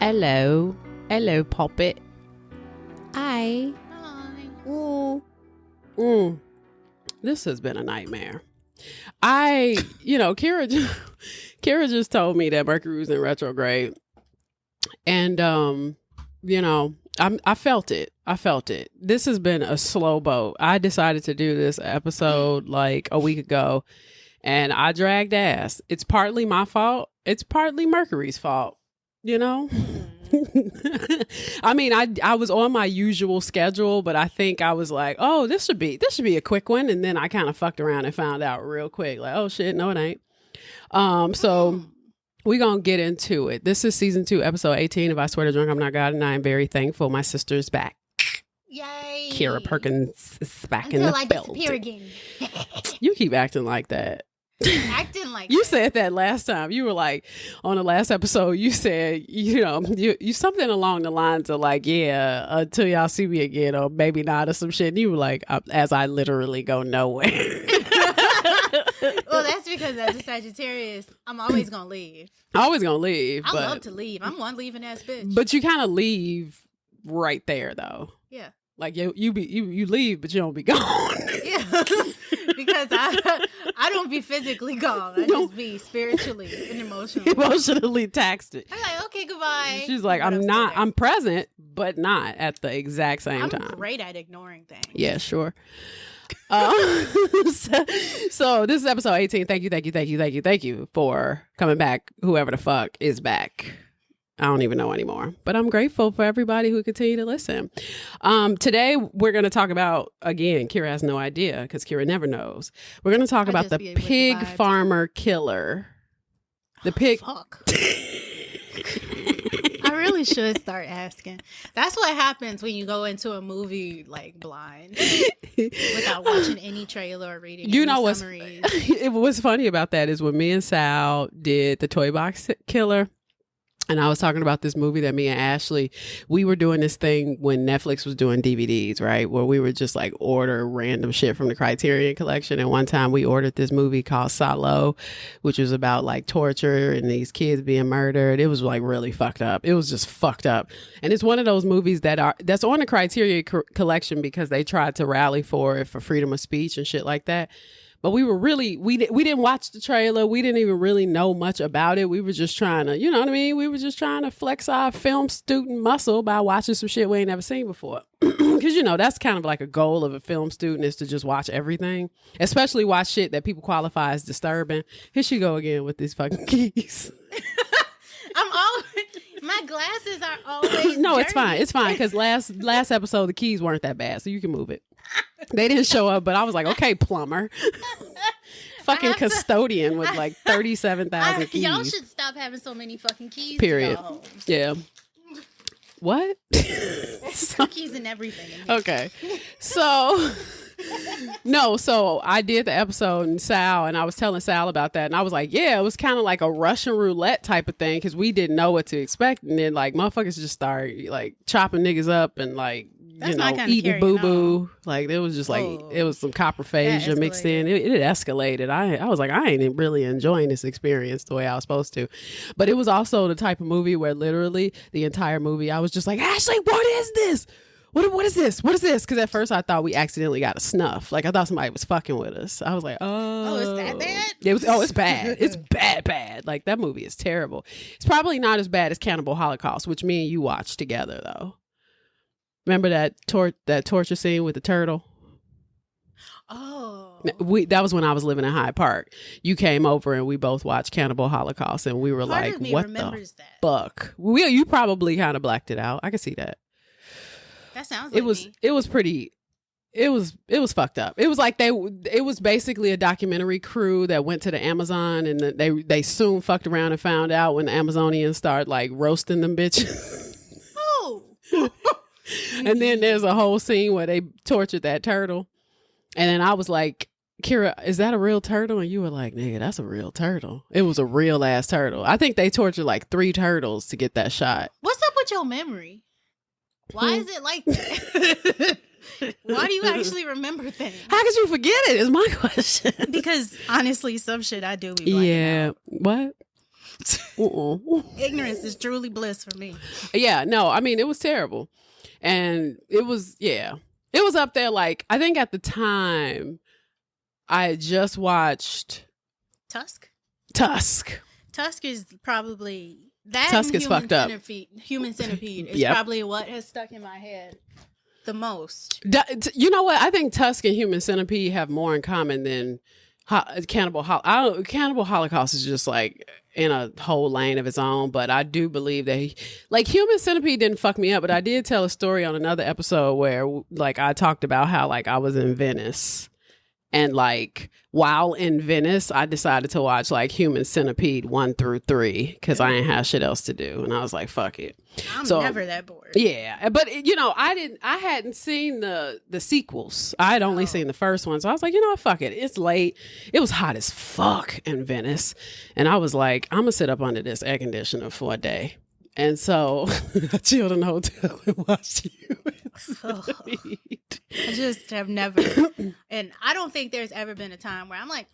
Hello. Hello, Puppet. Hi. This has been a nightmare. Kirrah just told me that Mercury was in retrograde. And, I felt it. This has been a slow boat. I decided to do this episode like a week ago, and I dragged ass. It's partly my fault. It's partly Mercury's fault, I mean, I was on my usual schedule, but I think I was like, oh, this should be a quick one. And then I kind of fucked around and found out real quick, like, oh shit, no, it ain't. So we're going to get into it. This is season 2, episode 18 of I Swear to Drunk I'm Not God, and I am very thankful my sister's back. Yay. Kirrah Perkins is back Until in the I building. disappear again. You keep acting like that. Acting like You that. said that last time. You were like, on the last episode, you said, you something along the lines of like, yeah, until y'all see me again, or maybe not, or some shit. And you were like, as I literally go nowhere. Well, that's because as a Sagittarius, I'm always going to leave. Always gonna leave. I love to leave. I'm one leaving ass bitch. But you kind of leave right there, though. Yeah. Like you leave, but you don't be gone. Yeah. Because I don't be physically gone. I just be spiritually and emotionally taxed it. I'm like, okay, goodbye. She's like, I'm present, but not at the exact same time. I'm great at ignoring things. Yeah, sure. So this is episode 18. Thank you for coming back. Whoever the fuck is back. I don't even know anymore, but I'm grateful for everybody who continue to listen. Today we're going to talk about, again, Kirrah has no idea because Kirrah never knows. We're going to talk about the pig farmer killer. The pig. Fuck. I really should start asking. That's what happens when you go into a movie like blind without watching any trailer or reading any summaries. What's funny about that is when me and Sal did the Toy Box Killer, and I was talking about this movie that me and Ashley, we were doing this thing when Netflix was doing DVDs, right? Where we would just like order random shit from the Criterion Collection. And one time we ordered this movie called Salo, which was about like torture and these kids being murdered. It was like really fucked up. It was just fucked up. And it's one of those movies that's on the Criterion Collection because they tried to rally for it for freedom of speech and shit like that. But we were really, we didn't watch the trailer. We didn't even really know much about it. We were just trying to, you know what I mean? We were just trying to flex our film student muscle by watching some shit we ain't never seen before. Because, that's kind of like a goal of a film student is to just watch everything, especially watch shit that people qualify as disturbing. Here she go again with these fucking keys. My glasses are always No, dirty. It's fine. Because last episode, the keys weren't that bad. So you can move it. They didn't show up, but I was like, okay, plumber. Fucking custodian with like 37,000 keys. Y'all should stop having so many fucking keys. Period. Yeah. What? Some keys and everything. Okay. So I did the episode and I was telling Sal about that. And I was like, yeah, it was kind of like a Russian roulette type of thing because we didn't know what to expect. And then like motherfuckers just started like chopping niggas up and like, eating boo-boo. Like it was just like, it was some coprophagia mixed in. It escalated. I was like, I ain't really enjoying this experience the way I was supposed to. But it was also the type of movie where literally the entire movie, I was just like, Ashley, what is this? What is this? What is this? Because at first I thought we accidentally got a snuff. Like I thought somebody was fucking with us. I was like, oh, is that bad? It's bad. It's bad. Like that movie is terrible. It's probably not as bad as Cannibal Holocaust, which me and you watched together though. Remember that torture scene with the turtle? Oh. That was when I was living in Hyde Park. You came over and we both watched Cannibal Holocaust and we were like, what the fuck? You probably kind of blacked it out. I can see that. That sounds like it was pretty. It was fucked up. It was like it was basically a documentary crew that went to the Amazon and they soon fucked around and found out when the Amazonians started like roasting them bitches. Oh. And then there's a whole scene where they tortured that turtle. And then I was like, Kirrah, is that a real turtle? And you were like, nigga, that's a real turtle. It was a real ass turtle. I think they tortured like 3 turtles to get that shot. What's up with your memory? Why is it like that? Why do you actually remember things? How could you forget it is my question. Because honestly, some shit I do be blacking out. What? Ignorance is truly bliss for me. Yeah, no, I mean, it was terrible. And it was up there. Like, I think at the time I had just watched Tusk. Tusk is probably that. Tusk is fucked up. Human Centipede is probably what has stuck in my head the most. You know what? I think Tusk and Human Centipede have more in common than Cannibal Holocaust is just like in a whole lane of its own. But I do believe that Human Centipede didn't fuck me up. But I did tell a story on another episode where like I talked about how like I was in Venice. And like while in Venice, I decided to watch like Human Centipede 1 through 3 because I ain't have shit else to do, and I was like, "Fuck it." I'm never that bored. Yeah, but you know, I hadn't seen the sequels. I had only seen the first one, so I was like, you know what, fuck it. It's late. It was hot as fuck in Venice, and I was like, I'm gonna sit up under this air conditioner for a day. And so I chilled in the hotel and watched Human Centipede. I just have never, and I don't think there's ever been a time where I'm like,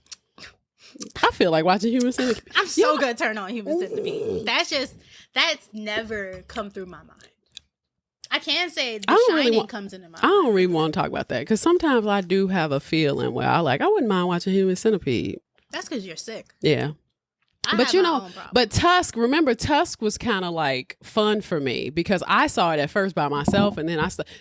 I feel like watching Human Centipede. I'm so gonna turn on Human Centipede. That's never come through my mind. I can say The Shining comes into my mind. I don't really want to talk about that because sometimes I do have a feeling where I wouldn't mind watching Human Centipede. That's because you're sick. Yeah. But you know, but Tusk was kind of like fun for me because I saw it at first by myself and then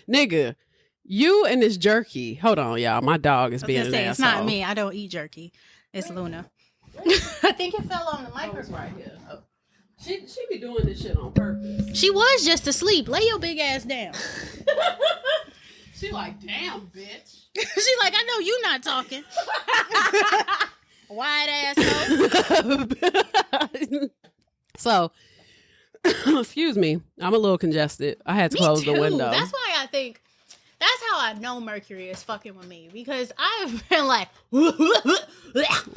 nigga, you and this jerky. Hold on, y'all. My dog is being an asshole. It's not me. I don't eat jerky. It's Luna. I think it fell on the microphone. Right here. Oh. She be doing this shit on purpose. She was just asleep. Lay your big ass down. She like, damn, bitch. She like, I know you not talking. Wide asshole. So, excuse me. I'm a little congested. I had to close the window. That's why I think that's how I know Mercury is fucking with me because I've been like,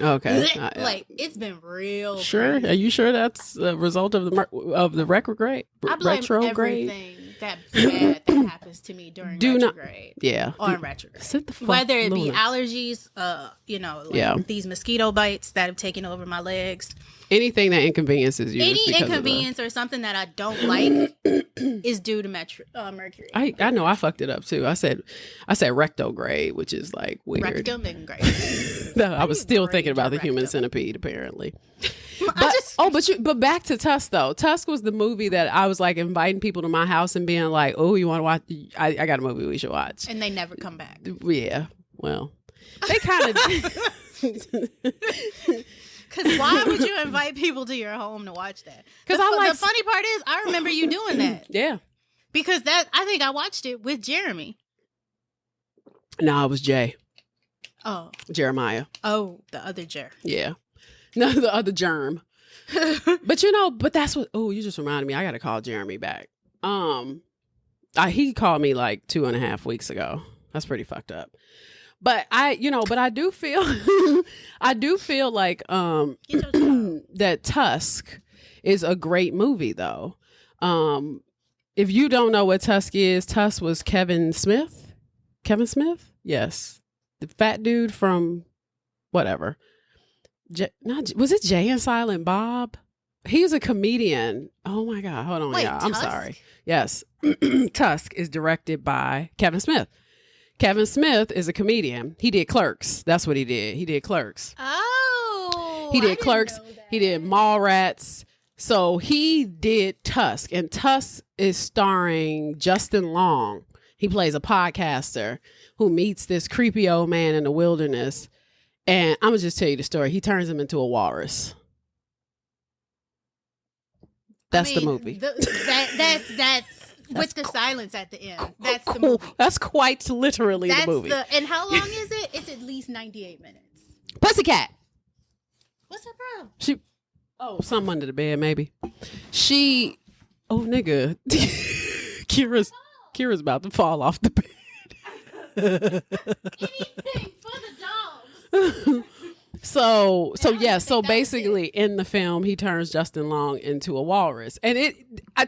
okay, like it's been real. Sure, crazy. Are you sure that's a result of the retrograde? I blame everything that bad that happens to me during retrograde. On retrograde. Sit the fuck Whether it be allergies, these mosquito bites that have taken over my legs. Anything that inconveniences you. Any inconvenience or something that I don't like is due to Mercury. I know I fucked it up too. I said rectograde, which is like weird. Rectograde. No, I was still thinking about the Human Centipede apparently. But back to Tusk though. Tusk was the movie that I was like inviting people to my house and being like, "Oh, you want to watch? I got a movie we should watch." And they never come back. Yeah, well, they kind of. Because why would you invite people to your home to watch that? Because the funny part is, I remember you doing that. Yeah. Because I think I watched it with Jeremy. No, it was Jay. Oh. Jeremiah. Oh, the other Jer. Yeah. No, the other germ. But that's what, you just reminded me. I got to call Jeremy back. He called me like 2.5 weeks ago. That's pretty fucked up. But I do feel, like that Tusk is a great movie though. If you don't know what Tusk is, Tusk was Kevin Smith? Yes. The fat dude from whatever. Was it Jay and Silent Bob? He's a comedian. Oh my God. Hold on, y'all. I'm sorry. Yes. Tusk is directed by Kevin Smith. Kevin Smith is a comedian. He did Clerks. That's what he did. He did Clerks. Oh. He did Clerks. He did Mallrats. So he did Tusk. And Tusk is starring Justin Long. He plays a podcaster who meets this creepy old man in the wilderness. And I'm going to just tell you the story. He turns him into a walrus. That's the movie. That's with the silence at the end. That's the movie. That's quite literally the movie. And how long is it? It's at least 98 minutes. Pussycat. What's her problem? Something under the bed, maybe. Nigga. Kirrah's about to fall off the bed. Anything for the dogs. So basically in the film he turns Justin Long into a walrus, and it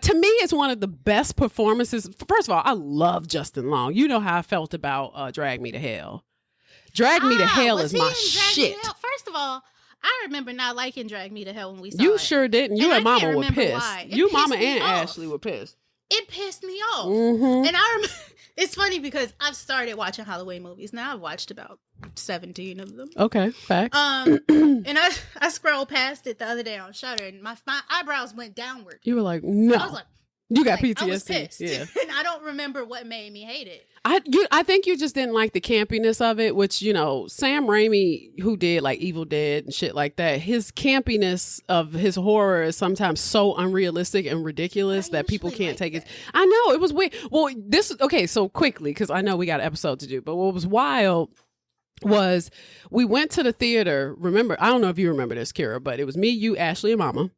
to me it's one of the best performances. First of all, I love Justin Long. You know how I felt about Drag Me to Hell. Drag Me to Hell is my shit. First of all, I remember not liking Drag Me to Hell when we saw it. You sure didn't. You and Mama were pissed. You, Mama, and off. Ashley were pissed. It pissed me off. Mm-hmm. And I remember, it's funny because I've started watching Halloween movies. Now I've watched about 17 of them. Okay, facts. And I scrolled past it the other day on Shudder, and my eyebrows went downward. You were like, no. I was like, you got PTSD. I was pissed. Yeah. And I don't remember what made me hate it. I think you just didn't like the campiness of it, which, you know, Sam Raimi, who did like Evil Dead and shit like that, his campiness of his horror is sometimes so unrealistic and ridiculous that people can't take it. I know, it was weird. Well, so quickly, because I know we got an episode to do, but what was wild was we went to the theater. Remember, I don't know if you remember this, Kirrah, but it was me, you, Ashley, and Mama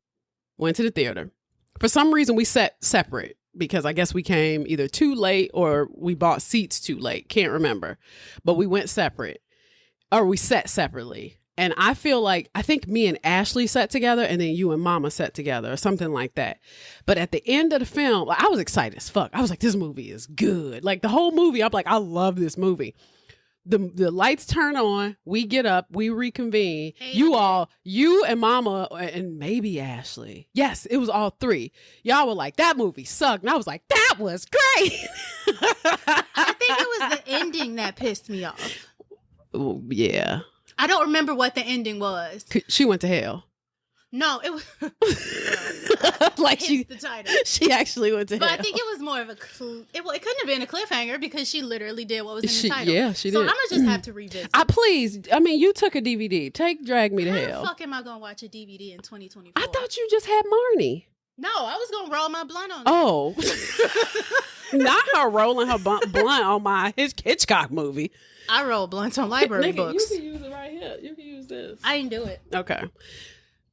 went to the theater. For some reason, we sat separate because I guess we came either too late or we bought seats too late. Can't remember. But we went separate, or we sat separately. And I think me and Ashley sat together and then you and Mama sat together or something like that. But at the end of the film, I was excited as fuck. I was like, this movie is good. Like the whole movie, I'm like, I love this movie. The lights turn on, we get up, we reconvene. Hey, you and Mama and maybe Ashley. Yes, it was all three. Y'all were like, that movie sucked. And I was like, that was great. I think it was the ending that pissed me off. Oh, yeah. I don't remember what the ending was. She went to hell. No, it was like the title. She actually went to hell. But I think it was more of a it couldn't have been a cliffhanger because she literally did what was in the title. Yeah, she did. So I'm gonna just have to revisit. I mean, you took a DVD. Drag Me to Hell. How the fuck am I gonna watch a DVD in 2024? I thought you just had Marnie. No, I was gonna roll my blunt on. Oh, not her rolling her blunt on my Hitchcock movie. I roll blunts on library books. You can use it right here. You can use this. I didn't do it. Okay.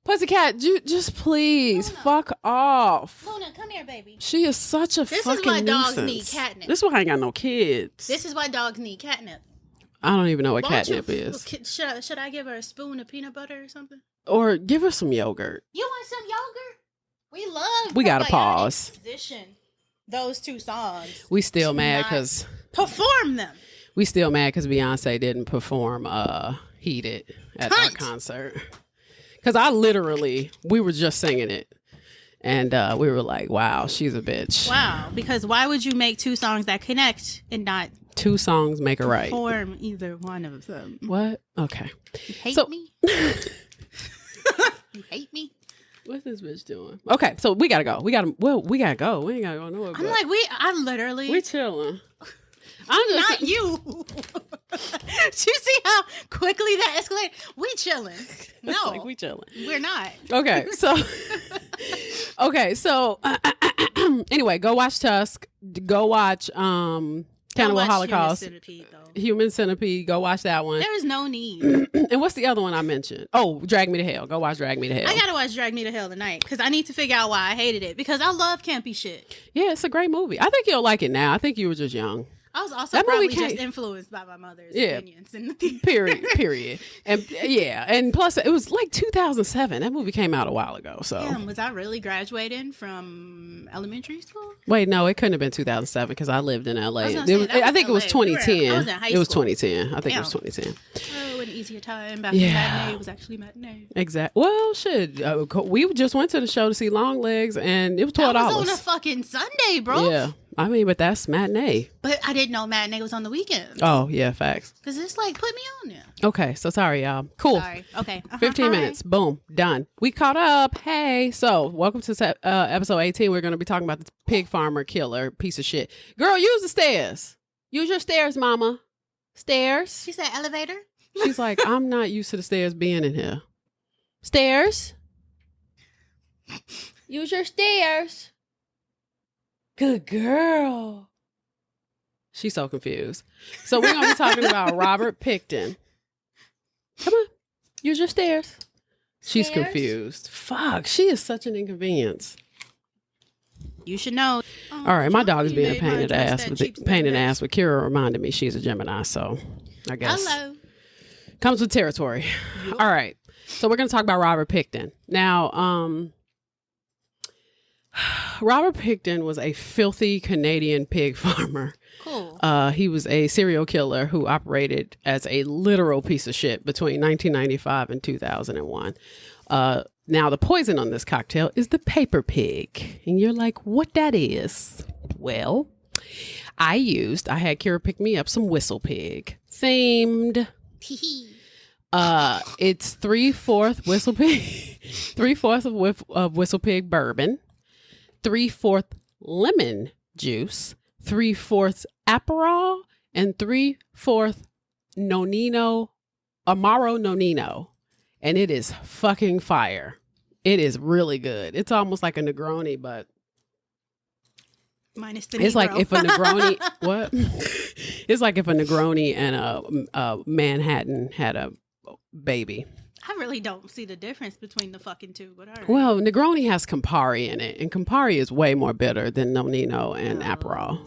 Pussycat, just please fuck off. Luna, come here, baby. She is such a fucking nuisance. This is why dogs need catnip. This is why I ain't got no kids. This is why dogs need catnip. I don't even know what catnip is. Should I give her a spoon of peanut butter or something? Or give her some yogurt. You want some yogurt? We love. We gotta pause. Those two songs. We still mad because perform them. We still mad because Beyonce didn't perform "Heated" at our concert. Because we were just singing it. And we were like, wow, she's a bitch. Wow. Because why would you make two songs that connect and not... Two songs make a right. Perform either one of them. What? Okay. You hate me? You hate me? What's this bitch doing? Okay, so we gotta go. We gotta go. We ain't gotta go nowhere. I'm like, we're chilling. I'm just not you. Do you see how quickly that escalated? We chilling. No, like we chilling. We're not. Okay, so anyway, go watch Tusk. Go watch Cannibal Holocaust. Human Centipede. Go watch that one. There is no need. And what's the other one I mentioned? Oh, Drag Me to Hell. Go watch Drag Me to Hell. I gotta watch Drag Me to Hell tonight because I need to figure out why I hated it because I love campy shit. Yeah, it's a great movie. I think you'll like it now. I think you were just young. I was also probably just influenced by my mother's opinions. In the period. And and plus it was like 2007. That movie came out a while ago. So damn, was I really graduating from elementary school? Wait, no, it couldn't have been 2007 because I lived in LA. I think it was 2010. I was in high school. It was 2010. I think it was 2010. Oh, an easier time back when matinee was actually matinee. Exactly. Well, shit. We just went to the show to see Long Legs, and it was $12. That was on a fucking Sunday, bro. Yeah. I mean, but that's matinee. But I didn't know matinee was on the weekend. Oh, yeah, facts. Because it's like, put me on there. Okay, so sorry, y'all. Cool. Sorry. Okay. 15 minutes. Boom. Done. We caught up. Hey. So, welcome to episode 18. We're going to be talking about the pig farmer killer piece of shit. Girl, use the stairs. Use your stairs, mama. Stairs. She said elevator. She's like, I'm not used to the stairs being in here. Stairs. Use your stairs. Good girl. She's so confused. So we're going to be talking about Robert Pickton. Come on. Use your stairs. She's confused. Fuck. She is such an inconvenience. You should know. All right. My dog is being a pain in the ass. But Kirrah reminded me she's a Gemini. So I guess. Hello. Comes with territory. Yep. All right. So we're going to talk about Robert Pickton. Now, Robert Pickton was a filthy Canadian pig farmer. Cool. He was a serial killer who operated as a literal piece of shit between 1995 and 2001. Now, the poison on this cocktail is the paper pig. And you're like, what that is? Well, I had Kirrah pick me up some whistle pig themed. It's 3/4 whistle pig, 3/4 of whistle pig bourbon, 3/4 lemon juice, 3/4 Aperol, and 3/4 Nonino, Amaro Nonino. And it is fucking fire. It is really good. It's almost like a Negroni, but minus the it's Negro. like if a Negroni, what? It's like if a Negroni and a Manhattan had a baby. I really don't see the difference between the fucking two, but all right. Well, Negroni has Campari in it, and Campari is way more bitter than Nonino and Aperol.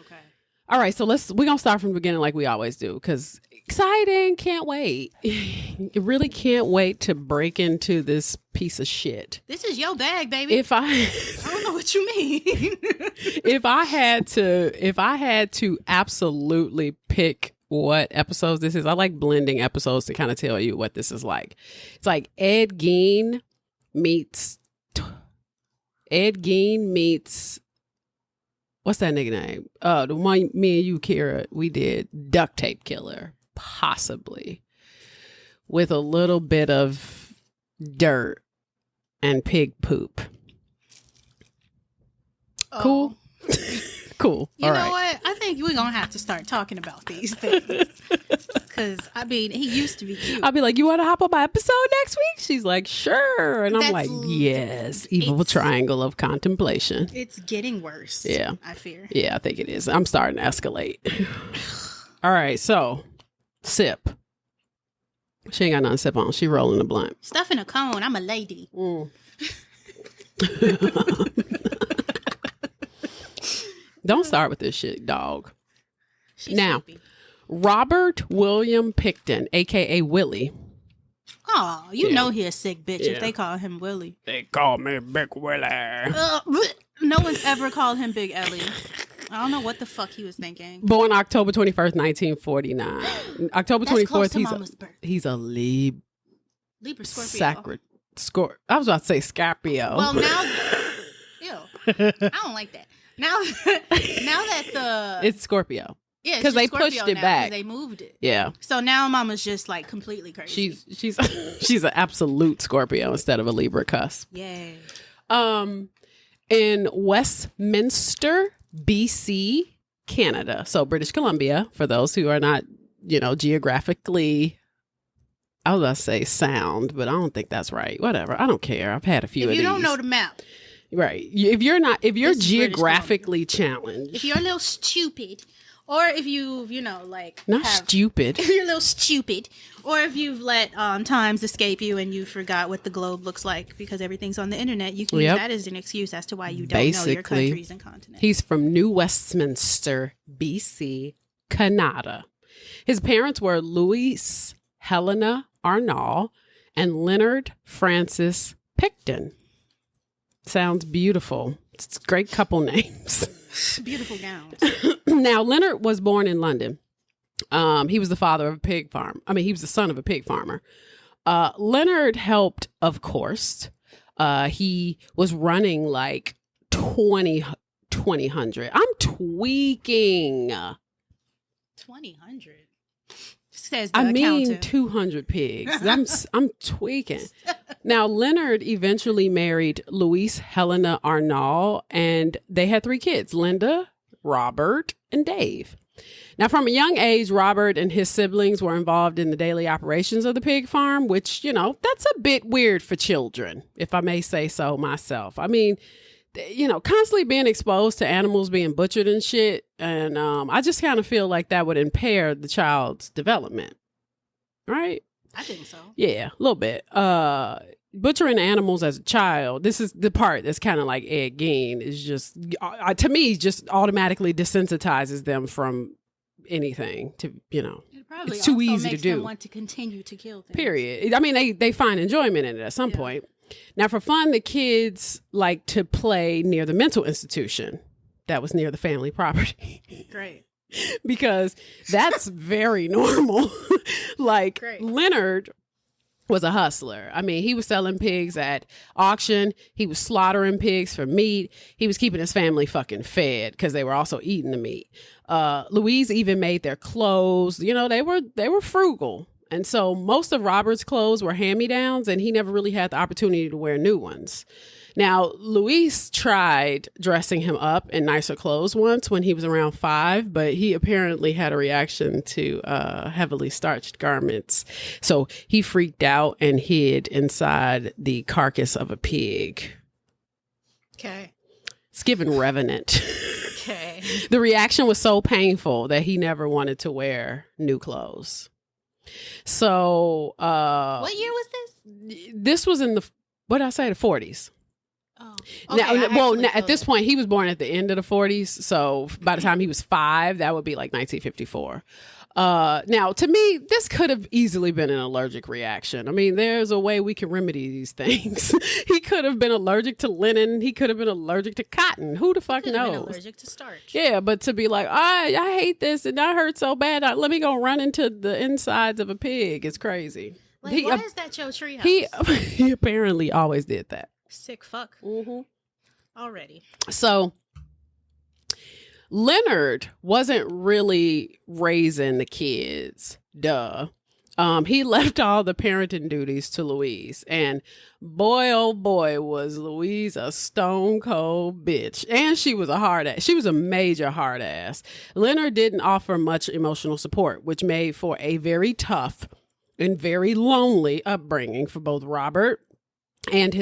Okay. All right, so we're gonna start from the beginning like we always do, because exciting, can't wait. You really can't wait to break into this piece of shit. This is your bag, baby. I don't know what you mean. if I had to absolutely pick what episodes this is, I like blending episodes to kind of tell you what this is like. It's like Ed Gein meets what's that nigga name? The one me and you, Kirrah, we did Duct Tape Killer, possibly, with a little bit of dirt and pig poop. Oh. Cool. Cool. You know what? I think we're going to have to start talking about these things. Because, I mean, he used to be cute. I'll be like, you want to hop on my episode next week? She's like, sure. And I'm like, yes. Evil triangle of contemplation. It's getting worse. Yeah. I fear. Yeah, I think it is. I'm starting to escalate. All right. So, sip. She ain't got nothing to sip on. She rolling the blunt. Stuff in a cone. I'm a lady. Don't start with this shit, dog. She's now, sleepy. Robert William Pickton, a.k.a. Willie. Oh, you know he a sick bitch if they call him Willie. They call me Big Willie. No one's ever called him Big Ellie. I don't know what the fuck he was thinking. Born October 21st, 1949. October 24th, he's a Libra Scorpio. I was about to say Scorpio. Well, now, ew, I don't like that. Now that it's Scorpio. Yeah, because they pushed it back. They moved it. Yeah. So now Mama's just like completely crazy. She's an absolute Scorpio instead of a Libra cusp. Yay. In Westminster, BC, Canada. So British Columbia, for those who are not, geographically, I was going to say sound, but I don't think that's right. Whatever. I don't care. I've had a few of these. If you don't know the map. Right. If you're geographically challenged. If you're a little stupid, or if you've, stupid. If you're a little stupid, or if you've let times escape you and you forgot what the globe looks like because everything's on the internet, you can use that as an excuse as to why you don't know your countries and continents. He's from New Westminster, BC, Canada. His parents were Louise Helena Arnault and Leonard Francis Pickton. Sounds beautiful. It's great couple names. Beautiful gowns. Now, Leonard was born in London. He was the father of a pig farm. He was the son of a pig farmer. Leonard helped, of course. He was running like 2,000. I'm tweaking. 2,000. Says the accountant. 200 pigs. I'm tweaking. Now, Leonard eventually married Louise Helena Arnault, and they had 3 kids, Linda, Robert, and Dave. Now, from a young age, Robert and his siblings were involved in the daily operations of the pig farm, which, that's a bit weird for children, if I may say so myself. Constantly being exposed to animals being butchered and shit. And I just kind of feel like that would impair the child's development. Right? I think so. Yeah, a little bit. Butchering animals as a child, this is the part that's kind of like Ed Gein, is just, to me, just automatically desensitizes them from anything to, it's too easy to do. Them want to continue to kill things. Period. They find enjoyment in it at some point. Now, for fun, the kids like to play near the mental institution that was near the family property. Great. Because that's very normal. Like, Great. Leonard was a hustler. I mean, he was selling pigs at auction. He was slaughtering pigs for meat. He was keeping his family fucking fed because they were also eating the meat. Louise even made their clothes. You know, they were frugal. And so most of Robert's clothes were hand-me-downs, and he never really had the opportunity to wear new ones. Now, Louise tried dressing him up in nicer clothes once when he was around 5, but he apparently had a reaction to heavily starched garments. So he freaked out and hid inside the carcass of a pig. Okay. It's given Revenant. Okay. The reaction was so painful that he never wanted to wear new clothes. What year was this? This was in the 40s. Oh. Okay, Now, at this point, he was born at the end of the 40s. So by the time he was 5, that would be like 1954. Now, to me, this could have easily been an allergic reaction. I mean, there's a way we can remedy these things. He could have been allergic to linen. He could have been allergic to cotton. Who the fuck knows? Been allergic to starch. Yeah, but to be like, I hate this and that hurts so bad. Let me go run into the insides of a pig. It's crazy. Like, why is that your treehouse? He apparently always did that. Sick fuck. Mm-hmm. Already. So Leonard wasn't really raising the kids. Duh. He left all the parenting duties to Louise. And boy, oh boy, was Louise a stone cold bitch. And she was a hard ass. She was a major hard ass. Leonard didn't offer much emotional support, which made for a very tough and very lonely upbringing for both Robert and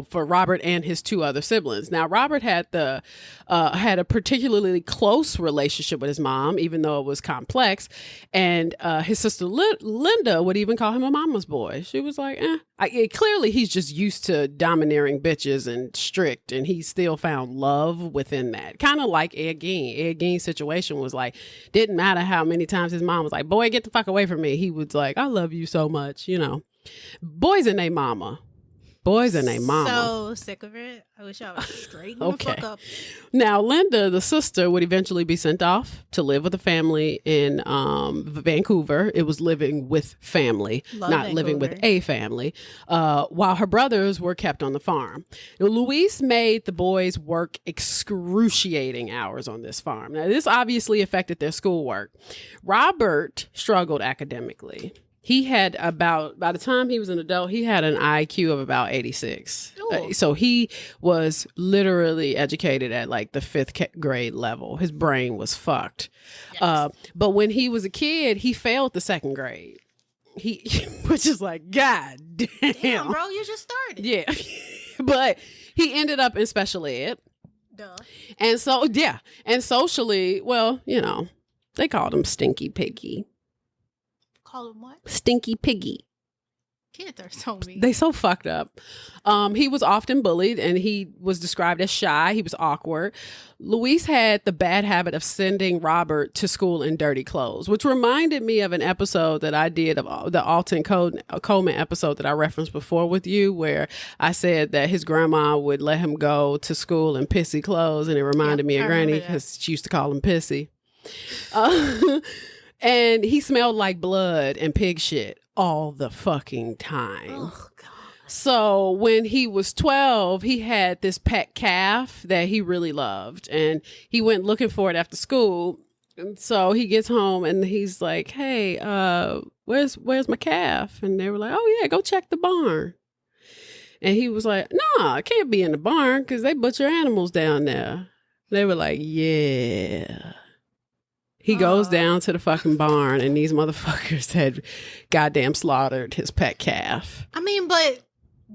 for Robert and his 2 other siblings. Now, Robert had had a particularly close relationship with his mom, even though it was complex. And his sister Linda would even call him a mama's boy. She was like, clearly he's just used to domineering bitches and strict, and he still found love within that. Kind of like Ed Gein. Ed Gein's situation was like, didn't matter how many times his mom was like, boy, get the fuck away from me. He was like, I love you so much, you know. Boys and they mama. Boys and they mama. So sick of it. I wish I was straight the fuck up. Now, Linda, the sister, would eventually be sent off to live with a family in Vancouver. It was living with family, not Vancouver. Living with a family, while her brothers were kept on the farm. Now, Louise made the boys work excruciating hours on this farm. Now, this obviously affected their schoolwork. Robert struggled academically. He had by the time he was an adult, he had an IQ of about 86. So he was literally educated at like the 5th grade level. His brain was fucked. Yes. But when he was a kid, he failed the 2nd grade. Which is like, God damn. Bro, you just started. Yeah. But he ended up in special ed. Duh. And so, yeah. And socially, well, you know, they called him Stinky Piggy. Call him what? Stinky Piggy. Kids are so mean. They so fucked up. He was often bullied, and he was described as shy. He was awkward. Louise had the bad habit of sending Robert to school in dirty clothes, which reminded me of an episode that I did of the Alton Coleman episode that I referenced before with you, where I said that his grandma would let him go to school in pissy clothes, and it reminded me of Granny because she used to call him Pissy. And he smelled like blood and pig shit all the fucking time. Oh, God. So when he was 12, he had this pet calf that he really loved. And he went looking for it after school. And so he gets home and he's like, hey, where's my calf? And they were like, oh, yeah, go check the barn. And he was like, no, it can't be in the barn because they butcher animals down there. They were like, yeah. He goes down to the fucking barn, and these motherfuckers had goddamn slaughtered his pet calf. I mean, but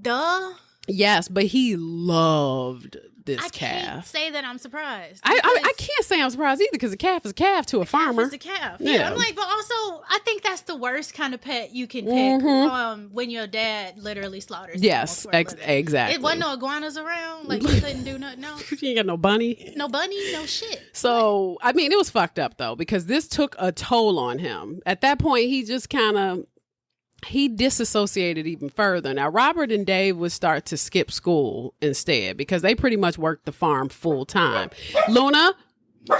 duh. Yes, but he loved this calf. I can't say that I'm surprised. I can't say I'm surprised either, because a calf is a calf to a farmer. Calf is a calf. Yeah. I'm like, but also, I think that's the worst kind of pet you can pick when your dad literally slaughters. Yes, exactly. It wasn't no iguanas around. Like, you couldn't do nothing. No. You ain't got no bunny. No bunny, no shit. So, I mean, it was fucked up, though, because this took a toll on him. At that point, he just kind of he disassociated even further. Now, Robert and Dave would start to skip school instead because they pretty much worked the farm full time. Luna?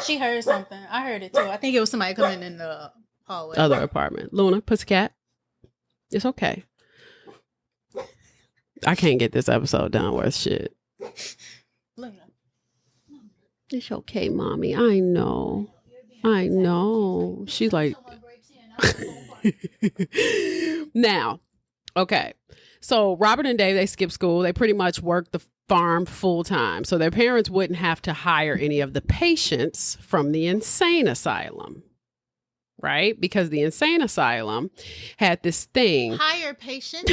She heard something. I heard it too. I think it was somebody coming in the hallway. Other apartment. Luna, pussycat. It's okay. I can't get this episode done worth shit. Luna. It's okay, mommy. I know. She's like... Now, okay. So Robert and Dave, they skipped school. They pretty much worked the farm full time. So their parents wouldn't have to hire any of the patients from the insane asylum. Right? Because the insane asylum had this thing. Hire patients?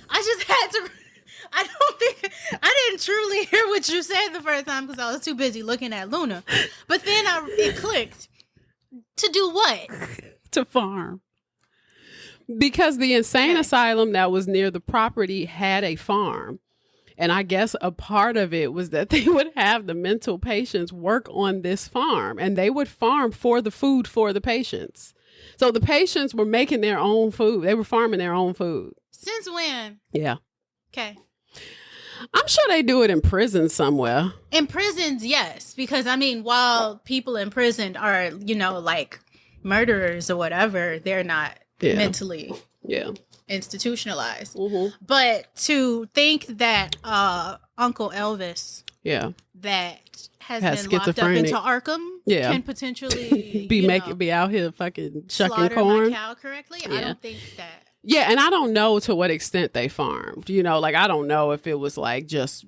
I just had to... I didn't truly hear what you said the first time because I was too busy looking at Luna. But then it clicked. To do what? To farm. Because the insane asylum that was near the property had a farm. And I guess a part of it was that they would have the mental patients work on this farm. And they would farm for the food for the patients. So the patients were making their own food. They were farming their own food. Since when? Yeah. Okay. I'm sure they do it in prison somewhere. In prisons, yes. Because, I mean, while people in prison are, like murderers or whatever, they're not mentally institutionalized. Mm-hmm. But to think that Uncle Elvis that has been locked up into Arkham can potentially be out here fucking shucking corn. Slaughter my cow correctly, I don't think that. Yeah, and I don't know to what extent they farmed. Like I don't know if it was like just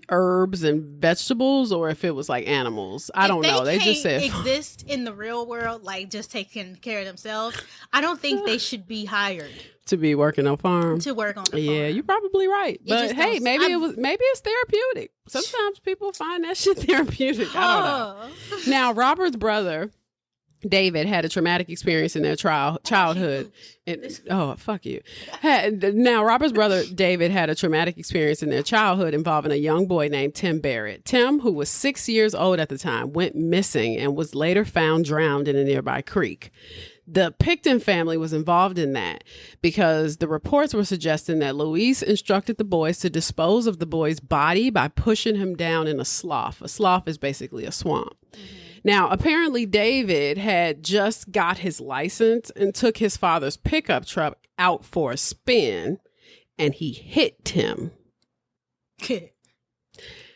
herbs and vegetables or if it was like animals. I don't know. They just said exist in the real world, like just taking care of themselves. I don't think they should be hired to be working on farm. To work on the farm. Yeah, you're probably right. But hey, maybe it's therapeutic. Sometimes people find that shit therapeutic. I don't know. Now, Robert's brother David had a traumatic experience in their childhood. Fuck you. Now, Robert's brother David had a traumatic experience in their childhood involving a young boy named Tim Barrett. Tim, who was 6 years old at the time, went missing and was later found drowned in a nearby creek. The Pickton family was involved in that because the reports were suggesting that Luis instructed the boys to dispose of the boy's body by pushing him down in a slough. A slough is basically a swamp. Mm-hmm. Now, apparently David had just got his license and took his father's pickup truck out for a spin, and he hit Tim.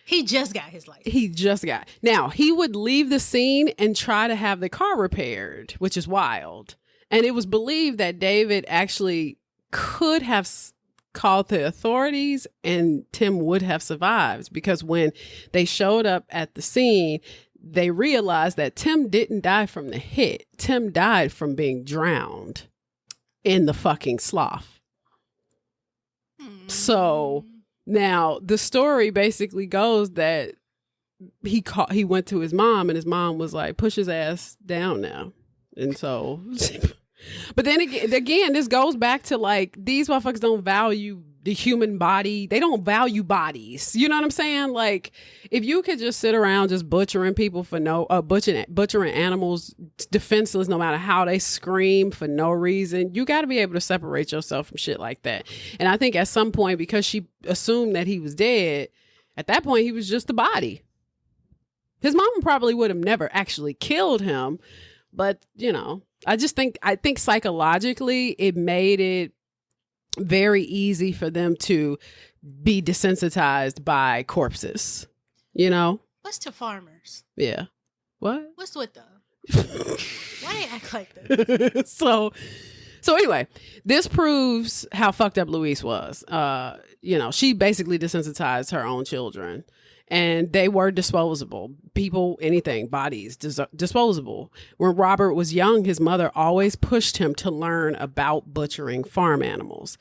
He just got his license. Now, he would leave the scene and try to have the car repaired, which is wild. And it was believed that David actually could have called the authorities and Tim would have survived, because when they showed up at the scene, they realized that Tim didn't die from the hit. Tim died from being drowned in the fucking slough. So now the story basically goes that he went to his mom and his mom was like, push his ass down now. And so, but then again, this goes back to like, these motherfuckers don't value the human body. They don't value bodies. You know what I'm saying? Like, if you could just sit around just butchering people for butchering animals defenseless, no matter how they scream for no reason, you got to be able to separate yourself from shit like that. And I think at some point, because she assumed that he was dead, at that point, he was just a body. His mom probably would have never actually killed him. But, I think psychologically it made it very easy for them to be desensitized by corpses, What's to farmers? Yeah. What? What's with them? Why they act like this? So anyway, this proves how fucked up Luis was. She basically desensitized her own children. And they were disposable. People, anything, bodies, disposable. When Robert was young, his mother always pushed him to learn about butchering farm animals.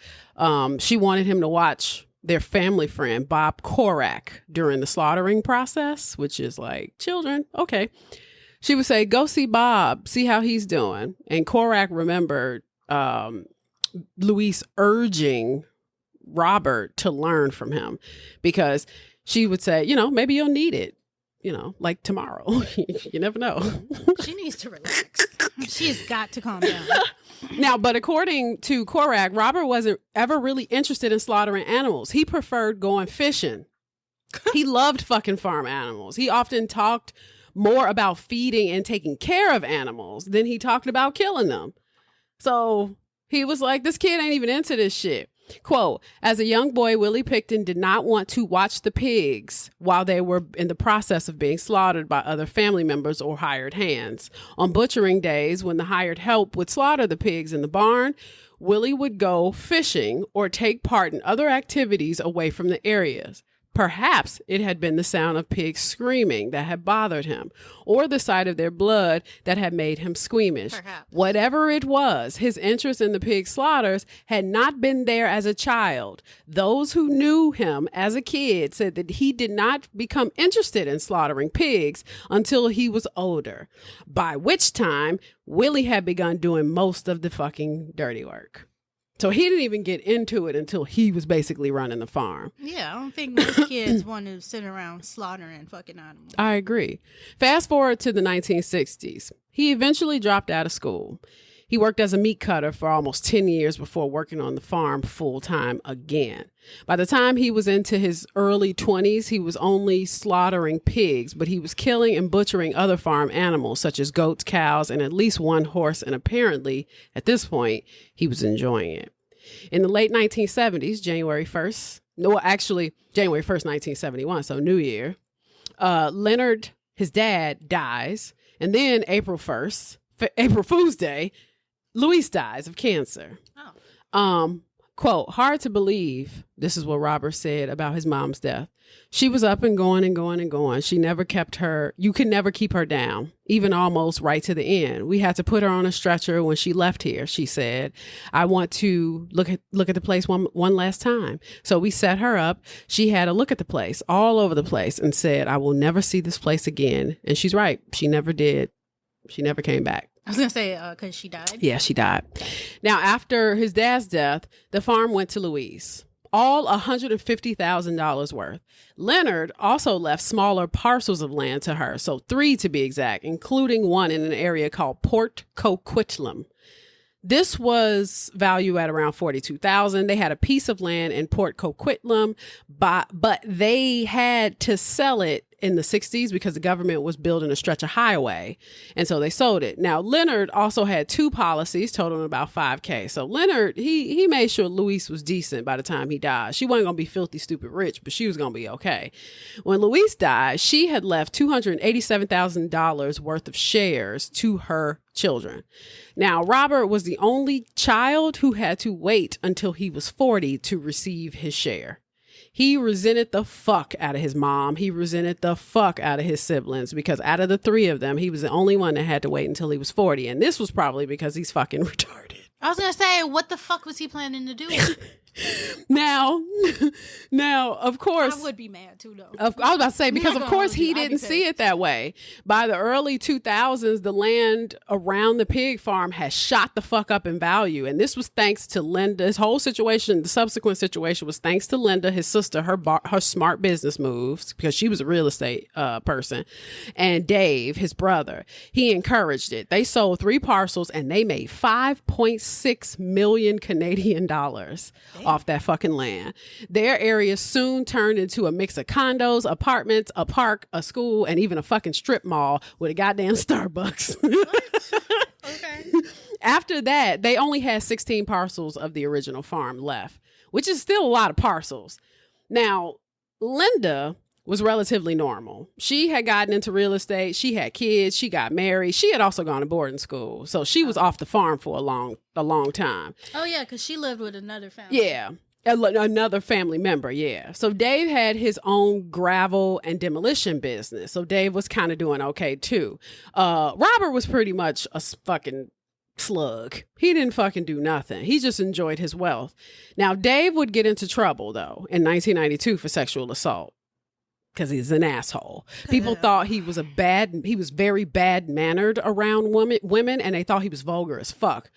She wanted him to watch their family friend, Bob Korak, during the slaughtering process, which is like, children, okay. She would say, go see Bob, see how he's doing. And Korak remembered Luis urging Robert to learn from him because she would say, maybe you'll need it. like tomorrow. You never know. She needs to relax. She's got to calm down. Now, but according to Kirrah, Robert wasn't ever really interested in slaughtering animals. He preferred going fishing. He loved fucking farm animals. He often talked more about feeding and taking care of animals than he talked about killing them. So he was like, this kid ain't even into this shit. Quote, as a young boy, Willie Pickton did not want to watch the pigs while they were in the process of being slaughtered by other family members or hired hands. On butchering days, when the hired help would slaughter the pigs in the barn, Willie would go fishing or take part in other activities away from the areas. Perhaps it had been the sound of pigs screaming that had bothered him, or the sight of their blood that had made him squeamish. Perhaps. Whatever it was, his interest in the pig slaughters had not been there as a child. Those who knew him as a kid said that he did not become interested in slaughtering pigs until he was older, by which time Willie had begun doing most of the fucking dirty work. So he didn't even get into it until he was basically running the farm. Yeah, I don't think most kids want to sit around slaughtering fucking animals. I agree. Fast forward to the 1960s. He eventually dropped out of school. He worked as a meat cutter for almost 10 years before working on the farm full time again. By the time he was into his early 20s, he was only slaughtering pigs, but he was killing and butchering other farm animals such as goats, cows, and at least one horse. And apparently, at this point, he was enjoying it. In the late 1970s, January 1st, 1971, so New Year, Leonard, his dad, dies. And then April Fool's Day, Louise dies of cancer. Oh. Quote, hard to believe, this is what Robert said about his mom's death. She was up and going and going and going. She never you could never keep her down, even almost right to the end. We had to put her on a stretcher when she left here, she said. I want to look at the place one last time. So we set her up. She had a look at the place, all over the place, and said, I will never see this place again. And she's right. She never did. She never came back. I was going to say, because she died? Yeah, she died. Now, after his dad's death, the farm went to Louise, all $150,000 worth. Leonard also left smaller parcels of land to her, so 3 to be exact, including one in an area called Port Coquitlam. This was valued at around $42,000. They had a piece of land in Port Coquitlam, but they had to sell it in the 60s because the government was building a stretch of highway. And so they sold it. Now, Leonard also had 2 policies totaling about $5,000. So Leonard, he made sure Louise was decent by the time he died. She wasn't going to be filthy, stupid rich, but she was going to be okay. When Louise died, she had left $287,000 worth of shares to her children. Now, Robert was the only child who had to wait until he was 40 to receive his share. He resented the fuck out of his mom. He resented the fuck out of his siblings because out of the 3 of them, he was the only one that had to wait until he was 40. And this was probably because he's fucking retarded. I was going to say, what the fuck was he planning to do? Now, of course, I would be mad too, though. I was about to say, because of course he didn't see it that way. By the early 2000s, the land around the pig farm has shot the fuck up in value. And this was thanks to Linda. His whole situation, the subsequent situation was thanks to Linda, his sister, her smart business moves, because she was a real estate person, and Dave, his brother. He encouraged it. They sold 3 parcels and they made 5.6 million Canadian dollars. Off that fucking land. Their area soon turned into a mix of condos, apartments, a park, a school, and even a fucking strip mall with a goddamn Starbucks. Okay. After that, they only had 16 parcels of the original farm left, which is still a lot of parcels. Now, Linda was relatively normal. She had gotten into real estate. She had kids. She got married. She had also gone to boarding school. So she was off the farm for a long time. Oh, yeah, because she lived with another family. Yeah. Another family member, yeah. So Dave had his own gravel and demolition business. So Dave was kind of doing okay, too. Robert was pretty much a fucking slug. He didn't fucking do nothing. He just enjoyed his wealth. Now, Dave would get into trouble, though, in 1992 for sexual assault. Because he's an asshole. People thought he was very bad mannered around women, and they thought he was vulgar as fuck.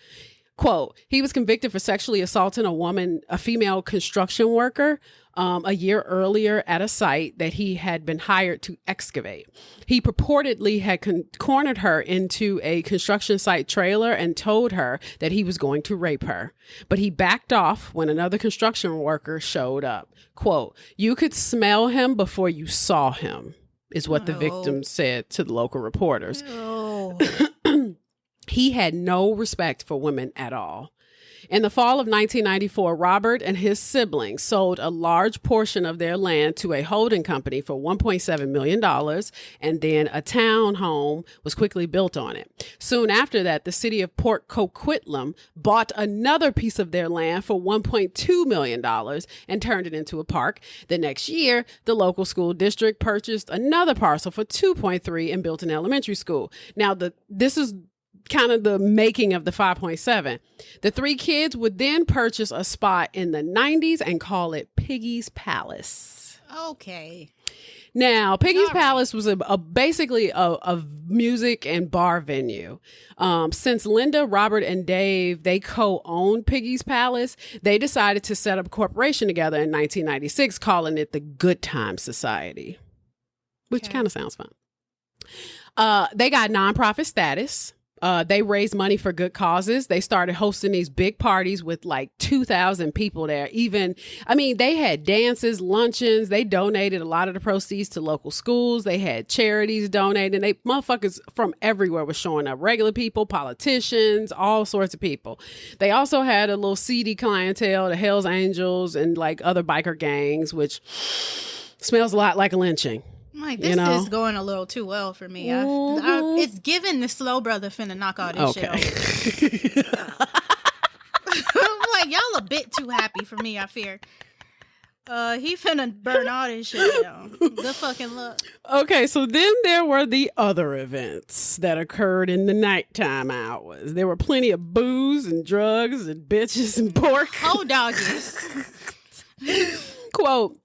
Quote, he was convicted for sexually assaulting a female construction worker, a year earlier at a site that he had been hired to excavate. He purportedly had cornered her into a construction site trailer and told her that he was going to rape her. But he backed off when another construction worker showed up. Quote, you could smell him before you saw him, is what the victim said to the local reporters. He had no respect for women at all. In the fall of 1994, Robert and his siblings sold a large portion of their land to a holding company for $1.7 million, and then a townhome was quickly built on it. Soon after that, the city of Port Coquitlam bought another piece of their land for $1.2 million and turned it into a park. The next year, the local school district purchased another parcel for $2.3 and built an elementary school. Now, this is kind of the making of the 5.7. The three kids would then purchase a spot in the 90s and call it Piggy's Palace. Okay. Now, Piggy's Palace was basically a music and bar venue. Since Linda, Robert, and Dave, they co-owned Piggy's Palace, they decided to set up a corporation together in 1996, calling it the Good Time Society, which kind of sounds fun. They got nonprofit status. They raised money for good causes. They started hosting these big parties with like 2,000 people there. They had dances, luncheons. They donated a lot of the proceeds to local schools. They had charities donated. Motherfuckers from everywhere were showing up. Regular people, politicians, all sorts of people. They also had a little seedy clientele, the Hells Angels and like other biker gangs, which smells a lot like a lynching. Like, this is going a little too well for me. It's given the slow brother finna knock all this shit over. I'm like, y'all a bit too happy for me, I fear. He finna burn all this shit down. Good fucking luck. Okay, so then there were the other events that occurred in the nighttime hours. There were plenty of booze and drugs and bitches and pork. Oh, doggies. Quote,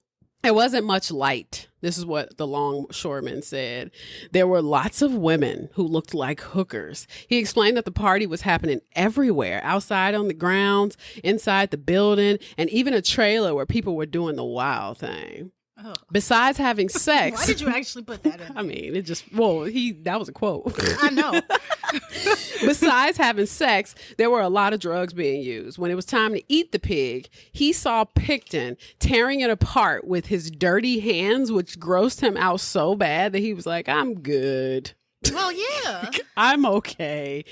it wasn't much light. This is what the longshoreman said. There were lots of women who looked like hookers. He explained that the party was happening everywhere, outside on the grounds, inside the building, and even a trailer where people were doing the wild thing. Oh. Besides having sex. Why did you actually put that in? I mean, that was a quote. I know. Besides having sex, there were a lot of drugs being used. When it was time to eat the pig, he saw Pickton tearing it apart with his dirty hands, which grossed him out so bad that he was like, I'm good. Well, yeah. I'm okay.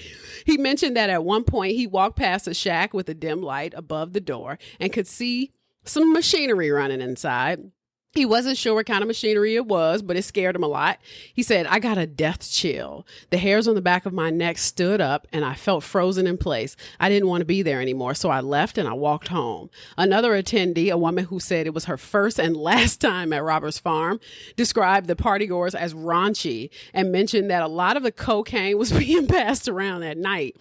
He mentioned that at one point he walked past a shack with a dim light above the door and could see some machinery running inside. He wasn't sure what kind of machinery it was, but it scared him a lot. He said, I got a death chill. The hairs on the back of my neck stood up and I felt frozen in place. I didn't want to be there anymore, so I left and I walked home. Another attendee, a woman who said it was her first and last time at Robert's farm, described the partygoers as raunchy and mentioned that a lot of the cocaine was being passed around at night.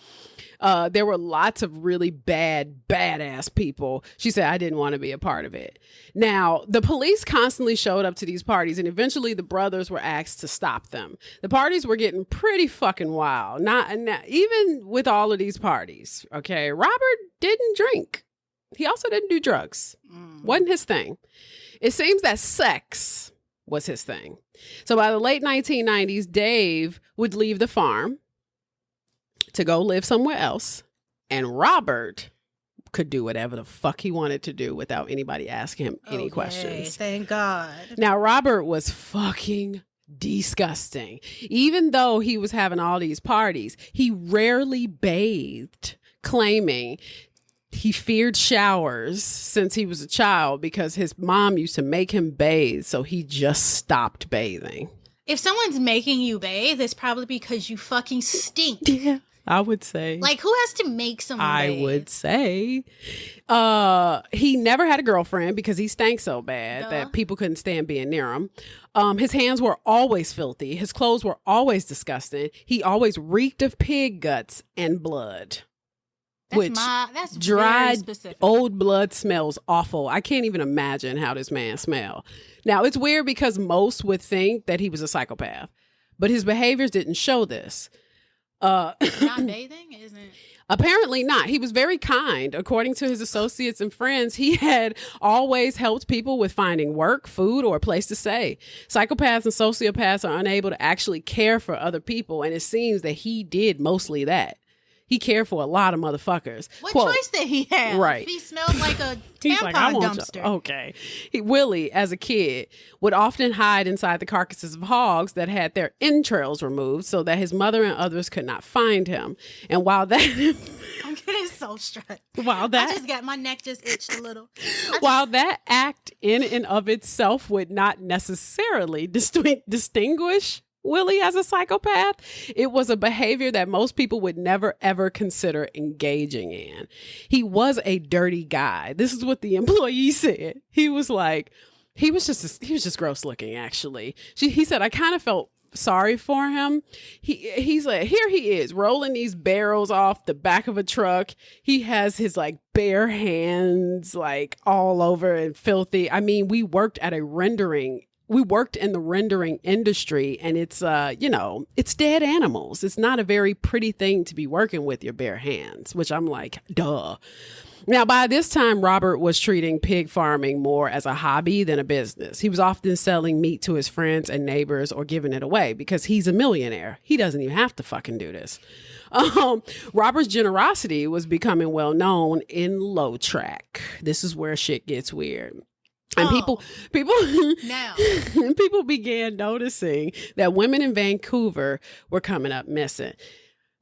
There were lots of really badass people. She said, I didn't want to be a part of it. Now, the police constantly showed up to these parties, and eventually the brothers were asked to stop them. The parties were getting pretty fucking wild. Not even with all of these parties. Okay. Robert didn't drink. He also didn't do drugs. Wasn't his thing. It seems that sex was his thing. So by the late 1990s, Dave would leave the farm to go live somewhere else, and Robert could do whatever the fuck he wanted to do without anybody asking him any questions. Thank God. Now, Robert was fucking disgusting. Even though he was having all these parties, he rarely bathed, claiming he feared showers since he was a child because his mom used to make him bathe, so he just stopped bathing. If someone's making you bathe, it's probably because you fucking stink. Yeah. I would say. Like, who has to make someone bathe? I would say. He never had a girlfriend because he stank so bad that people couldn't stand being near him. His hands were always filthy. His clothes were always disgusting. He always reeked of pig guts and blood. That's dried old blood smells awful. I can't even imagine how this man smelled. Now, it's weird because most would think that he was a psychopath, but his behaviors didn't show this. Not bathing isn't. Apparently not. He was very kind. According to his associates and friends, he had always helped people with finding work, food, or a place to stay. Psychopaths and sociopaths are unable to actually care for other people, and it seems that he did mostly that. He cared for a lot of motherfuckers. What Quote, choice did he have? Right. He smelled like a tampon like, dumpster. Okay. Willie, as a kid, would often hide inside the carcasses of hogs that had their entrails removed so that his mother and others could not find him. And while that... I'm getting so stressed. While that... I just got... My neck just itched a little. While that act in and of itself would not necessarily distinguish Willie as a psychopath, it was a behavior that most people would never ever consider engaging in. He was a dirty guy. This is what the employee said. He was just gross looking, actually. He said, I kind of felt sorry for him. He's like, here he is rolling these barrels off the back of a truck. He has his like bare hands like all over and filthy. I mean, we worked in the rendering industry, and it's it's dead animals. It's not a very pretty thing to be working with your bare hands, which I'm like, duh. Now, by this time, Robert was treating pig farming more as a hobby than a business. He was often selling meat to his friends and neighbors or giving it away because he's a millionaire. He doesn't even have to fucking do this. Robert's generosity was becoming well known in Low Track. This is where shit gets weird. And people began noticing that women in Vancouver were coming up missing.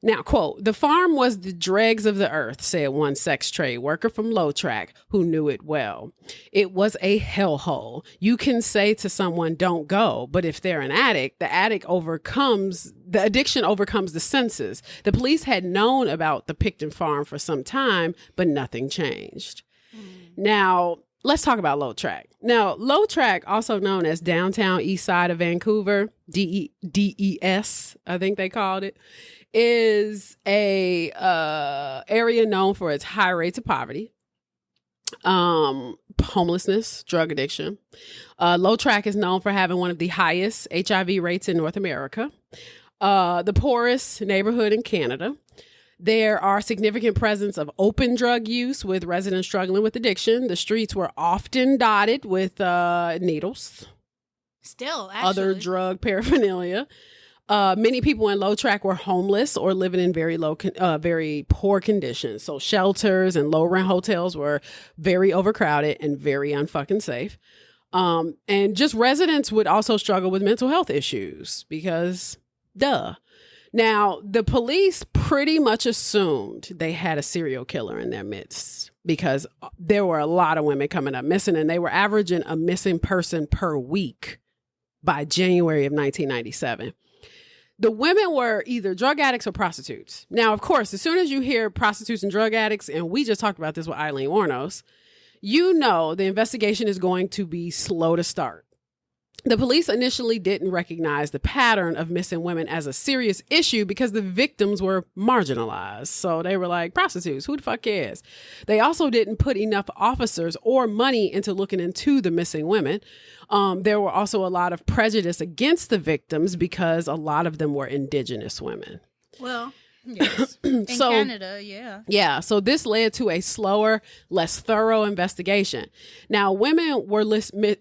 Now, quote, the farm was the dregs of the earth, said one sex trade worker from Low Track who knew it well. It was a hellhole. You can say to someone, don't go. But if they're an addict, the addiction overcomes the senses. The police had known about the Pickton farm for some time, but nothing changed. Now, let's talk about Low Track. Now, Low Track, also known as Downtown East Side of Vancouver, DES, I think they called it, is a area known for its high rates of poverty, homelessness, drug addiction. Low Track is known for having one of the highest HIV rates in North America, the poorest neighborhood in Canada. There are significant presence of open drug use with residents struggling with addiction. The streets were often dotted with needles. Still, actually. Other drug paraphernalia. Many people in Low Track were homeless or living in very poor conditions. So shelters and low rent hotels were very overcrowded and very unfucking safe. And just residents would also struggle with mental health issues because, duh. Now, the police pretty much assumed they had a serial killer in their midst because there were a lot of women coming up missing, and they were averaging a missing person per week by January of 1997. The women were either drug addicts or prostitutes. Now, of course, as soon as you hear prostitutes and drug addicts, and we just talked about this with Eileen Warnos, you know the investigation is going to be slow to start. The police initially didn't recognize the pattern of missing women as a serious issue because the victims were marginalized. So they were like, prostitutes, who the fuck cares? They also didn't put enough officers or money into looking into the missing women. There were also a lot of prejudice against the victims because a lot of them were indigenous women. Well, yes. In Canada, yeah. Yeah. So this led to a slower, less thorough investigation. Now, women were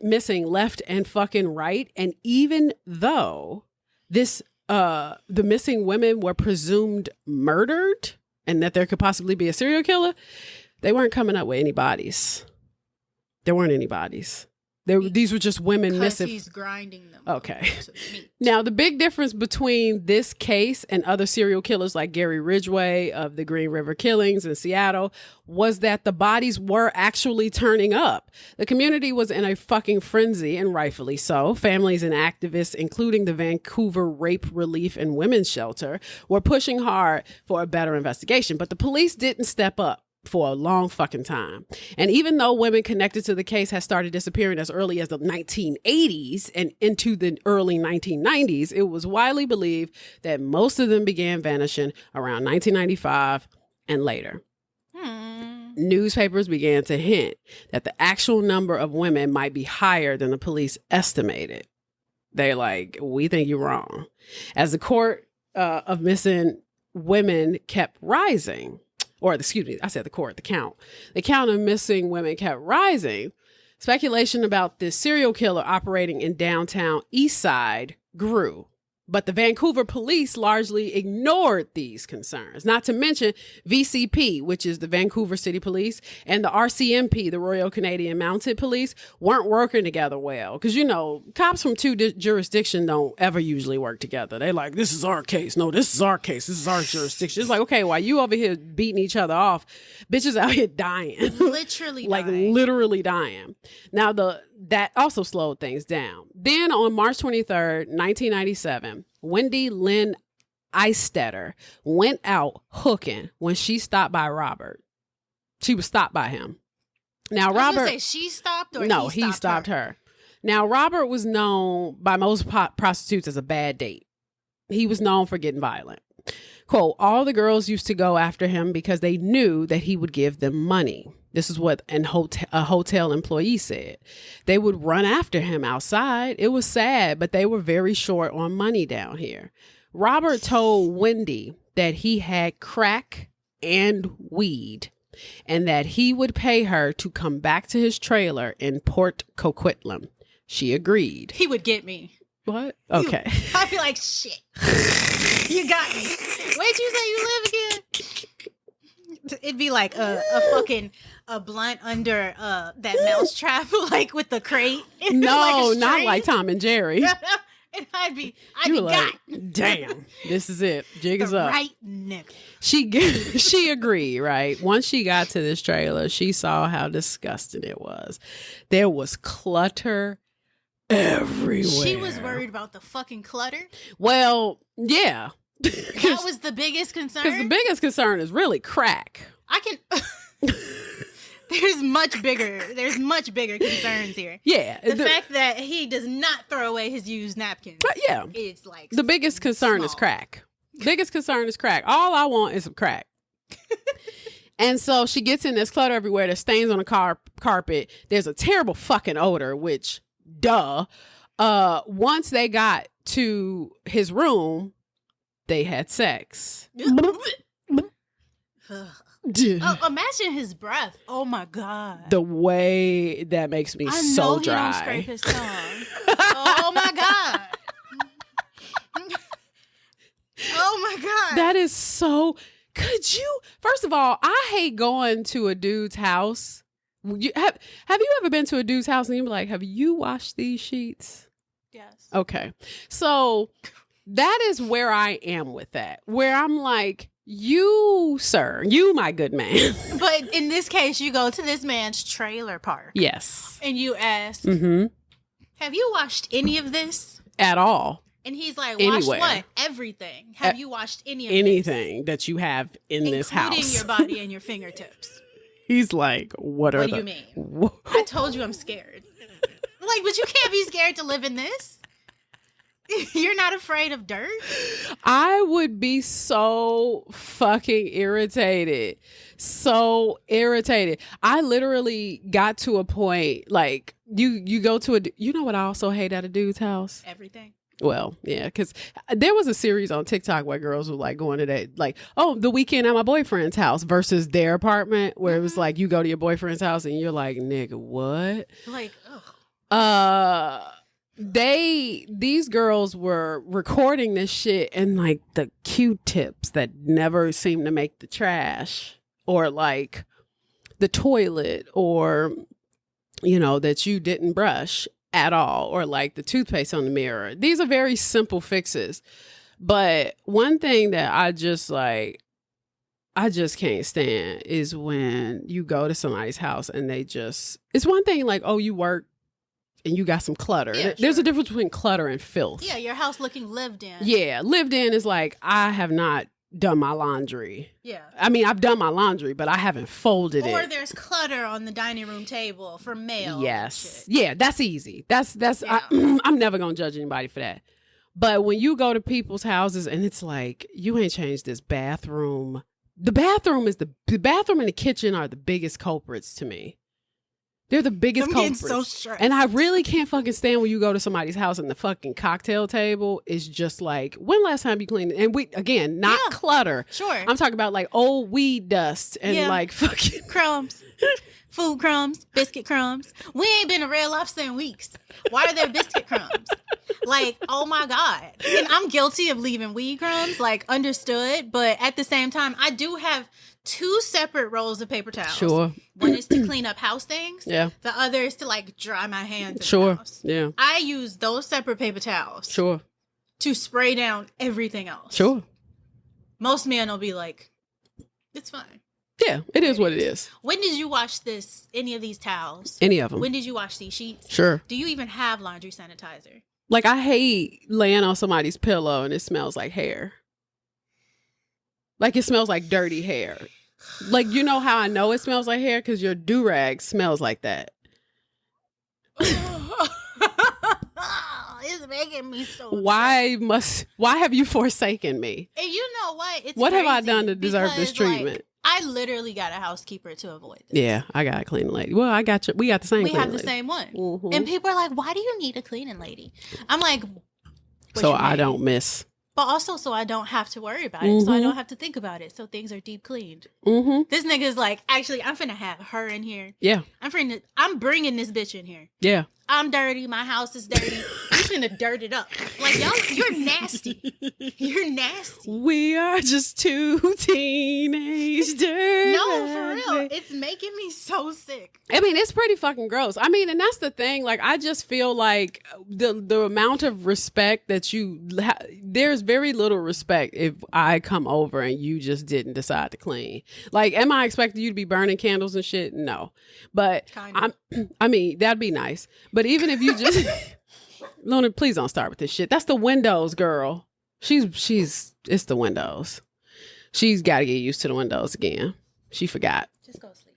missing left and fucking right. And even though the missing women were presumed murdered and that there could possibly be a serial killer, they weren't coming up with any bodies. There weren't any bodies. These were just women missing. He's grinding them. Okay. Now, the big difference between this case and other serial killers like Gary Ridgway of the Green River Killings in Seattle was that the bodies were actually turning up. The community was in a fucking frenzy, and rightfully so. Families and activists, including the Vancouver Rape Relief and Women's Shelter, were pushing hard for a better investigation, but the police didn't step up for a long fucking time. And even though women connected to the case had started disappearing as early as the 1980s and into the early 1990s, it was widely believed that most of them began vanishing around 1995 and later. Newspapers began to hint that the actual number of women might be higher than the police estimated. They're like, we think you're wrong. As the court of missing women kept rising, or excuse me, I said the court, the count. The count of missing women kept rising. Speculation about this serial killer operating in downtown East Side grew. But the Vancouver police largely ignored these concerns, not to mention VCP, which is the Vancouver City Police, and the RCMP, the Royal Canadian Mounted Police, weren't working together well. Because, you know, cops from two jurisdictions don't ever usually work together. They're like, this is our case. No, this is our case. This is our jurisdiction. It's like, okay, while you over here beating each other off, bitches out here dying. Literally like dying. literally dying. Now, that also slowed things down. Then on March 23rd, 1997, Wendy Lynn Eistetter went out hooking when she stopped by Robert. She was stopped by him. Now, Robert... Say she stopped or no, he stopped her. Now, Robert was known by most prostitutes as a bad date. He was known for getting violent. Quote, all the girls used to go after him because they knew that he would give them money. This is what a hotel employee said. They would run after him outside. It was sad, but they were very short on money down here. Robert told Wendy that he had crack and weed and that he would pay her to come back to his trailer in Port Coquitlam. She agreed. He would get me. What? Okay. I'd be like, shit. You got me. Where'd you say you live again? It'd be like a blunt under that mouse trap, like with the crate. No, like not like Tom and Jerry. And I'd be like, damn, this is it. Jig is up. Right nigga. She agreed, right? Once she got to this trailer, she saw how disgusting it was. There was clutter everywhere. She was worried about the fucking clutter. Well, yeah. That was the biggest concern. Because the biggest concern is really crack. There's much bigger concerns here. Yeah. The fact that he does not throw away his used napkins. Yeah. It's like the biggest concern is crack. Biggest concern is crack. All I want is some crack. And so she gets in this clutter everywhere. There's stains on the carpet. There's a terrible fucking odor, which, duh. Once they got to his room, they had sex. Oh, imagine his breath. Oh my God. The way that makes me so dry. I know he don't scrape his tongue. Oh my God. Oh my God. That is so... Could you... First of all, I hate going to a dude's house. Have you ever been to a dude's house and you're like, have you washed these sheets? Yes. Okay. So that is where I am with that. Where I'm like, you, sir, you, my good man. But in this case, you go to this man's trailer park. Yes. And you ask, have you washed any of this? At all. And he's like, washed what? Everything. Have you washed anything that you have in this house? Including your body and your fingertips. He's like, what do you mean? I told you I'm scared. Like, but you can't be scared to live in this. You're not afraid of dirt? I would be so fucking irritated. So irritated. I literally got to a point, like, you go to you know what I also hate at a dude's house? Everything. Well, yeah, because there was a series on TikTok where girls were like going to that, like, oh, the weekend at my boyfriend's house versus their apartment, where it was like you go to your boyfriend's house and you're like, nigga, what? Like, ugh. These girls were recording this shit in like the Q-tips that never seem to make the trash, or like the toilet, or, you know, that you didn't brush at all, or like the toothpaste on the mirror. These are very simple fixes. But one thing that I just can't stand is when you go to somebody's house and it's one thing like, oh, you work and you got some clutter. Yeah, there's a difference between clutter and filth. Yeah, your house looking lived in. Yeah, lived in is like, I have not done my laundry. Yeah. I mean, I've done my laundry, but I haven't folded it. Or there's clutter on the dining room table for mail. Yes. Yeah, that's easy. That's yeah. I'm never going to judge anybody for that. But when you go to people's houses and it's like, you ain't changed this bathroom. The bathroom and the kitchen are the biggest culprits to me. They're the biggest culprits. So stressed. And I really can't fucking stand when you go to somebody's house and the fucking cocktail table is just like, when last time you cleaned it? And we, again, not clutter. Sure. I'm talking about like old weed dust and like fucking crumbs. Food crumbs, biscuit crumbs. We ain't been to Red Lobster in weeks. Why are there biscuit crumbs? Like, oh my God. And I'm guilty of leaving weed crumbs, like, understood. But at the same time, I do have 2 separate rolls of paper towels. Sure. One is to clean up house things. Yeah. The other is to, like, dry my hands. Sure. In the house. Yeah. I use those separate paper towels. Sure. To spray down everything else. Sure. Most men will be like, it's fine. Yeah, it is what it is. When did you wash any of these towels? Any of them. When did you wash these sheets? Sure. Do you even have laundry sanitizer? Like, I hate laying on somebody's pillow and it smells like hair. Like, it smells like dirty hair. Like, you know how I know it smells like hair? Because your do-rag smells like that. It's making me so Why have you forsaken me? And you know what? What have I done to deserve this treatment? Like, I literally got a housekeeper to avoid this. Yeah, I got a cleaning lady. Well, I got you. We got the same. We have the same one. Mm-hmm. And people are like, "Why do you need a cleaning lady?" I'm like, so I don't miss. But also, so I don't have to worry about it. So I don't have to think about it. So things are deep cleaned. This nigga's like, actually, I'm finna have her in here. Yeah. I'm bringing this bitch in here. Yeah. I'm dirty. My house is dirty. I'm finna dirt it up. Like, y'all, you're nasty. You're nasty. We are just 2 teenage dirty. No, for real. It's making me so sick. I mean, it's pretty fucking gross. I mean, and that's the thing. Like, I just feel like the amount of respect that there's very little respect if I come over and you just didn't decide to clean. Like, am I expecting you to be burning candles and shit? No. But I mean, that'd be nice. But even if you just Luna, please don't start with this shit. That's the windows, girl. It's the windows. She's got to get used to the windows again. She forgot. Just go sleep.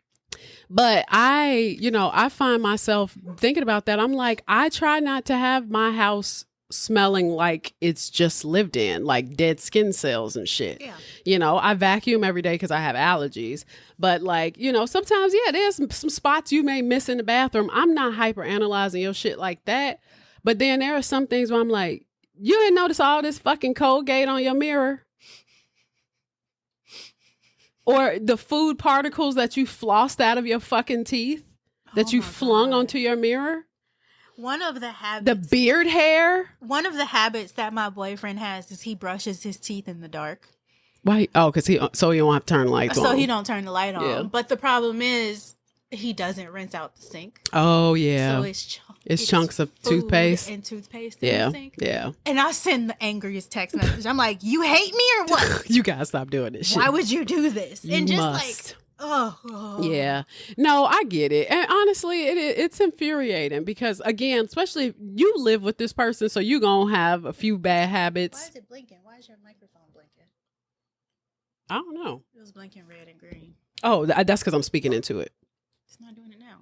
But I find myself thinking about that. I'm like, I try not to have my house smelling like it's just lived in, like dead skin cells and shit. Yeah. I vacuum every day because I have allergies. But like, sometimes, there's some spots you may miss in the bathroom. I'm not hyper analyzing your shit like that. But then there are some things where I'm like, you didn't notice all this fucking Colgate on your mirror? Or the food particles that you flossed out of your fucking teeth that you flung onto your mirror? One of the habits. The beard hair? One of the habits that my boyfriend has is he brushes his teeth in the dark. Why? Oh, because so he don't have to turn the lights on. So he don't turn the light on. Yeah. But the problem is he doesn't rinse out the sink. Oh, yeah. So it's chunks of toothpaste. And toothpaste in the sink. Yeah. And I send the angriest text message. I'm like, you hate me or what? You gotta stop doing this shit. Why would you do this? You and just must. Like, oh. Yeah. No, I get it. And honestly, it's infuriating because, again, especially if you live with this person, so you're going to have a few bad habits. Why is it blinking? Why is your microphone blinking? I don't know. It was blinking red and green. Oh, that's because I'm speaking into it. It's not doing it now.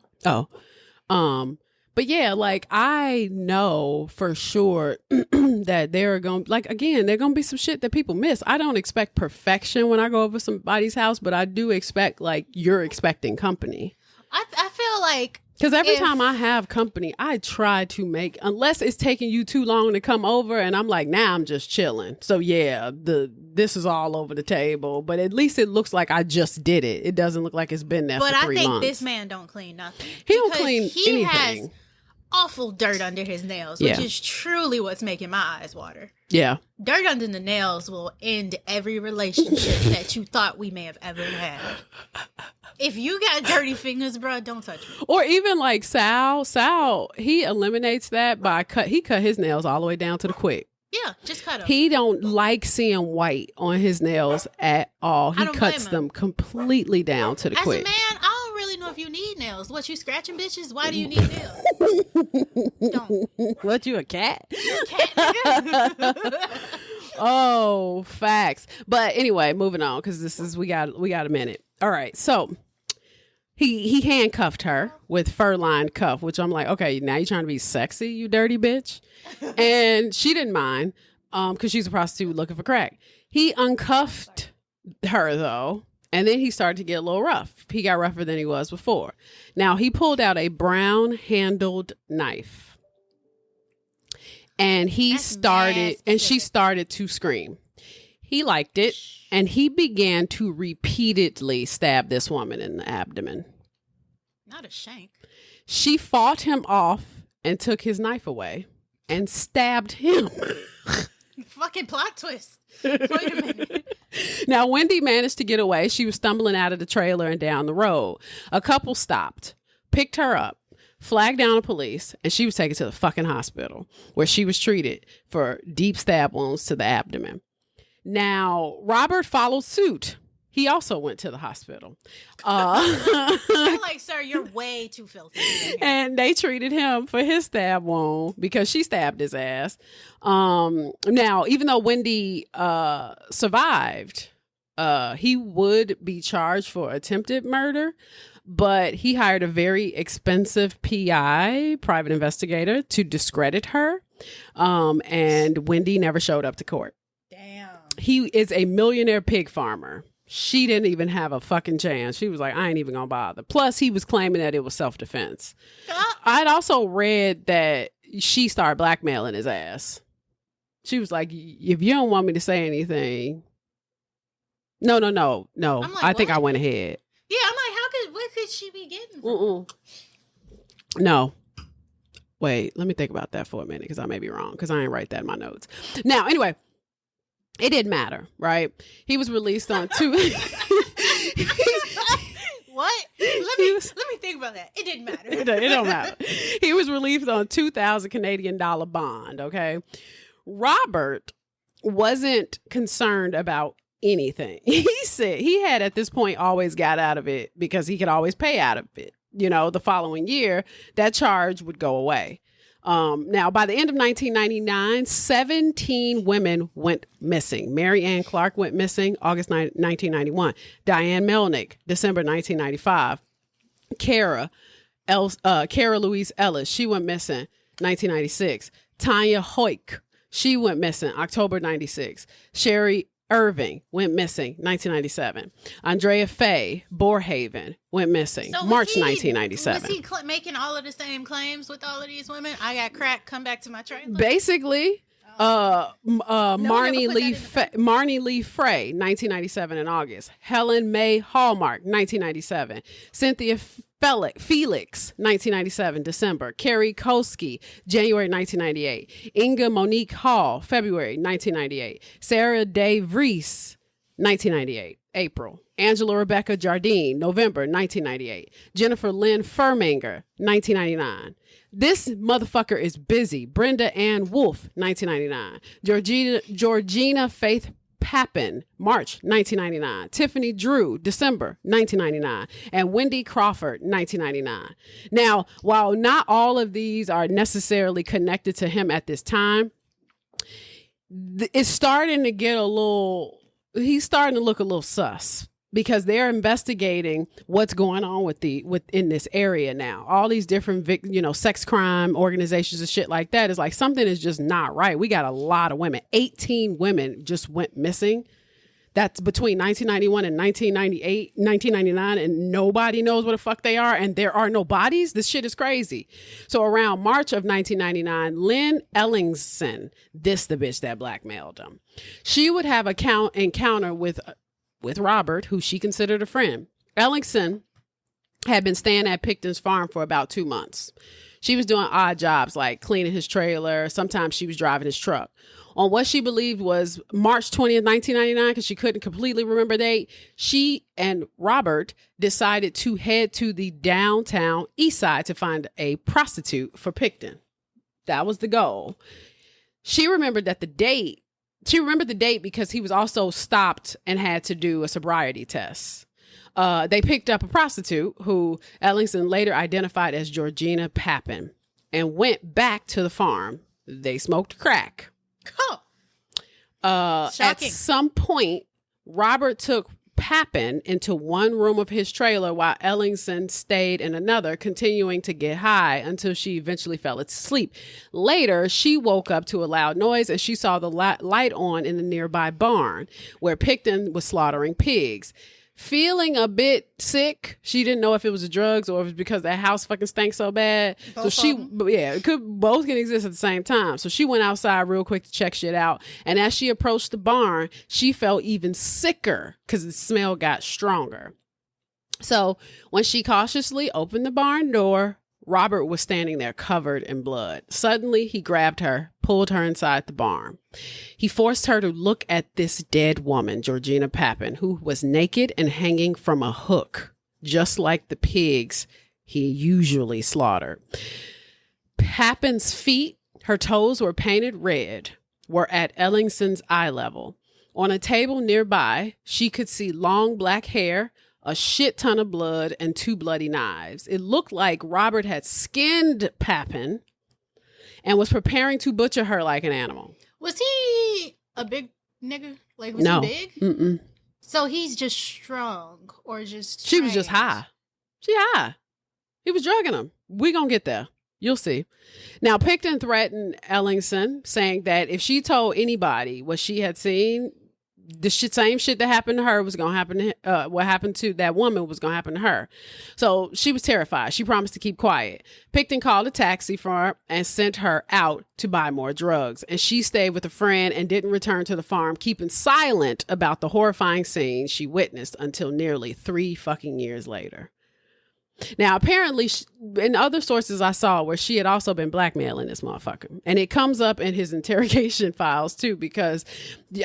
Oh. But yeah, like I know for sure that there are going to be some shit that people miss. I don't expect perfection when I go over somebody's house, but I do expect like you're expecting company. I feel like because every time I have company, I try to make, unless it's taking you too long to come over and I'm like, nah, I'm just chilling. So yeah, this is all over the table, but at least it looks like I just did it. It doesn't look like it's been there for 3 months. But I think this man don't clean nothing. He don't clean anything. Has awful dirt under his nails, which is truly what's making my eyes water. Yeah. Dirt under the nails will end every relationship that you thought we may have ever had. If you got dirty fingers, bro, don't touch me. Or even like Sal, he eliminates that by he cut his nails all the way down to the quick. Yeah, just cut them. He don't like seeing white on his nails at all. He cuts them completely down to the quick. As a man, I don't really know if you need nails. What, you scratching bitches? Why do you need nails? Don't. What, you a cat? You a cat, nigga? Oh, facts. But anyway, moving on because we got a minute. All right, so he handcuffed her with fur-lined cuff, which I'm like, okay, now you're trying to be sexy, you dirty bitch. And she didn't mind because she's a prostitute looking for crack. He uncuffed her though And then he started to get a little rough. He got rougher than he was before. Now, he pulled out a brown-handled knife. And she started to scream. He liked it, and he began to repeatedly stab this woman in the abdomen. Not a shank. She fought him off and took his knife away and stabbed him. Fucking plot twist. Wait a minute. Now, Wendy managed to get away. She was stumbling out of the trailer and down the road. A couple stopped, picked her up, flagged down the police, and she was taken to the fucking hospital where she was treated for deep stab wounds to the abdomen. Now, Robert followed suit. He also went to the hospital. I'm like, sir, you're way too filthy. And they treated him for his stab wound because she stabbed his ass. Now, even though Wendy survived, he would be charged for attempted murder, but he hired a very expensive PI, private investigator, to discredit her. And Wendy never showed up to court. Damn. He is a millionaire pig farmer. She didn't even have a fucking chance. She was like, I ain't even gonna bother. Plus, he was claiming that it was self-defense. I'd also read that she started blackmailing his ass. She was like, if you don't want me to say anything. No. Like, I think I went ahead. Yeah, I'm like, what could she be getting from? No. Wait, let me think about that for a minute because I may be wrong because I ain't write that in my notes. Now, anyway. It didn't matter, right? He was released on two. What? Let me think about that. It didn't matter. It don't matter. He was released on $2,000 Canadian bond. Okay, Robert wasn't concerned about anything. He said he had at this point always got out of it because he could always pay out of it. You know, the following year that charge would go away. Now, by the end of 1999, 17 women went missing. Mary Ann Clark went missing August 1991. Diane Melnick, December 1995. Kirrah Louise Ellis, she went missing 1996. Tanya Hoyk, she went missing October 96. Sherry Irving went missing 1997. Andrea Faye Borehaven went missing March 1997. Was he making all of the same claims with all of these women? I got cracked, come back to my trailer. Basically, Marnie Lee Frey 1997 in August. Helen May Hallmark 1997. Cynthia Felix 1997 December. Carrie Koski January 1998. Inga Monique Hall February 1998. Sarah Day Vries 1998 April. Angela Rebecca Jardine November 1998. Jennifer Lynn Furmanger 1999. This motherfucker is busy. Brenda Ann Wolf 1999. Georgina Faith Pappen, March 1999. Tiffany Drew, December 1999. And Wendy Crawford, 1999. Now, while not all of these are necessarily connected to him at this time, it's starting to get he's starting to look a little sus. Because they're investigating what's going on within this area now. All these different, sex crime organizations and shit like that is like something is just not right. We got a lot of women. 18 women just went missing. That's between 1991 and 1999, and nobody knows what the fuck they are, and there are no bodies. This shit is crazy. So around March of 1999, Lynn Ellingson, the bitch that blackmailed him, she would have an encounter with Robert, who she considered a friend. Ellingson had been staying at Pickton's farm for about 2 months. She was doing odd jobs like cleaning his trailer. Sometimes she was driving his truck. On what she believed was March 20th, 1999, because she couldn't completely remember the date, she and Robert decided to head to the downtown east side to find a prostitute for Pickton. That was the goal. She remembered the date because he was also stopped and had to do a sobriety test. They picked up a prostitute who Ellingson later identified as Georgina Pappen and went back to the farm. They smoked crack. At some point, Robert took Pappen into one room of his trailer while Ellingson stayed in another, continuing to get high until she eventually fell asleep. Later, she woke up to a loud noise and she saw the light on in the nearby barn where Pickton was slaughtering pigs. feeling a bit sick. She didn't know if it was the drugs or if it was because that house fucking stank so bad. Both both can exist at the same time. So she went outside real quick to check shit out. And as she approached the barn, she felt even sicker because the smell got stronger. So when she cautiously opened the barn door, Robert was standing there covered in blood. Suddenly, he grabbed her, pulled her inside the barn. He forced her to look at this dead woman, Georgina Papin, who was naked and hanging from a hook, just like the pigs he usually slaughtered. Papin's feet, her toes were painted red, were at Ellingson's eye level. On a table nearby, she could see long black hair, a shit ton of blood, and 2 bloody knives. It looked like Robert had skinned Papin and was preparing to butcher her like an animal. Was he a big nigga? Like, was he big? Mm-mm. So he's just strong or just She was just high. She high. He was drugging him. We gonna get there. You'll see. Now, Pickton threatened Ellingson, saying that if she told anybody what she had seen, the same shit that happened to her was going to happen to what happened to that woman was going to happen to her. So she was terrified. She promised to keep quiet. Pickton called a taxi for her and sent her out to buy more drugs. And she stayed with a friend and didn't return to the farm, keeping silent about the horrifying scene she witnessed until nearly 3 fucking years later. Now, apparently, in other sources I saw where she had also been blackmailing this motherfucker. And it comes up in his interrogation files, too, because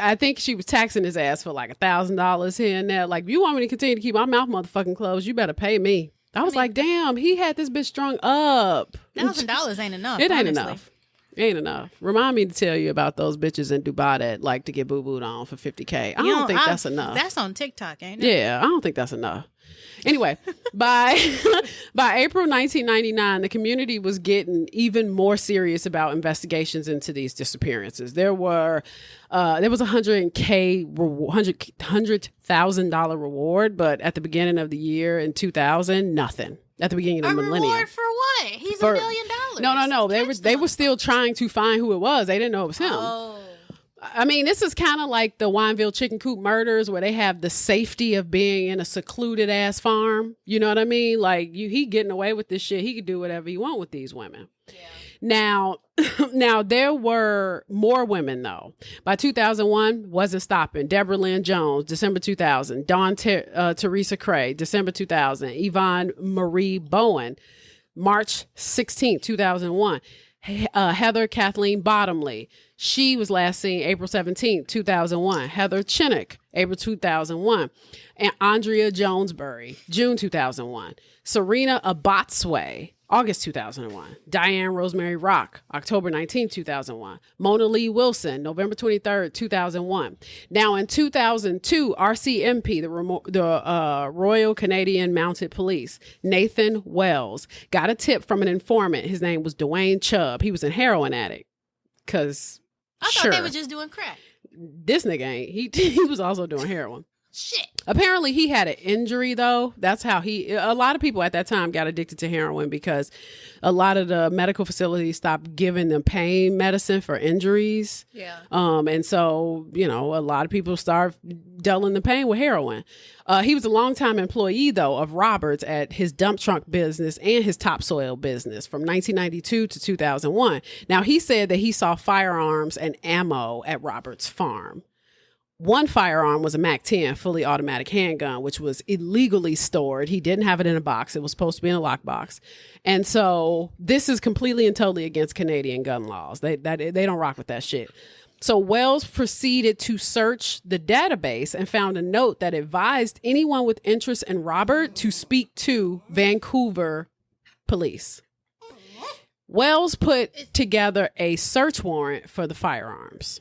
I think she was taxing his ass for like $1,000 here and there. Like, you want me to continue to keep my mouth motherfucking closed, you better pay me. I mean, like, damn, he had this bitch strung up. $1,000 ain't enough. It ain't enough. Ain't enough. Remind me to tell you about those bitches in Dubai that like to get boo-booed on for $50K. I don't think that's enough. That's on TikTok, ain't it? Yeah, I don't think that's enough. Anyway, by April 1999, the community was getting even more serious about investigations into these disappearances. There was $100,000 reward, but at the beginning of the year in 2000, nothing. At the beginning of the millennium. Reward for what? He's $1 million. No. They were still trying to find who it was. They didn't know it was him. Oh. I mean, this is kind of like the Wineville chicken coop murders where they have the safety of being in a secluded ass farm. You know what I mean? Like he getting away with this shit. He could do whatever he want with these women. Yeah. Now there were more women though. By 2001, wasn't stopping. Deborah Lynn Jones, December 2000. Dawn Teresa Cray, December 2000. Yvonne Marie Bowen, March 16th, 2001. Heather Kathleen Bottomley. She was last seen April 17th, 2001. Heather Chinnock, April 2001. And Andrea Jonesbury, June 2001. Serena Abotsway, August 2001. Diane Rosemary Rock, October 19, 2001. Mona Lee Wilson, November 23rd, 2001. Now in 2002, RCMP, the Royal Canadian Mounted Police, Nathan Wells, got a tip from an informant. His name was Dwayne Chubb. He was a heroin addict. Because I thought they were just doing crack. This nigga ain't. He was also doing heroin. Shit. Apparently he had an injury though. That's how a lot of people at that time got addicted to heroin because a lot of the medical facilities stopped giving them pain medicine for injuries. Yeah. And so, a lot of people started dulling the pain with heroin. He was a longtime employee though of Roberts at his dump truck business and his topsoil business from 1992 to 2001. Now he said that he saw firearms and ammo at Roberts' farm. One firearm was a MAC-10 fully automatic handgun, which was illegally stored. He didn't have it in a box. It was supposed to be in a lockbox. And so this is completely and totally against Canadian gun laws. They don't rock with that shit. So Wells proceeded to search the database and found a note that advised anyone with interest in Robert to speak to Vancouver police. Wells put together a search warrant for the firearms.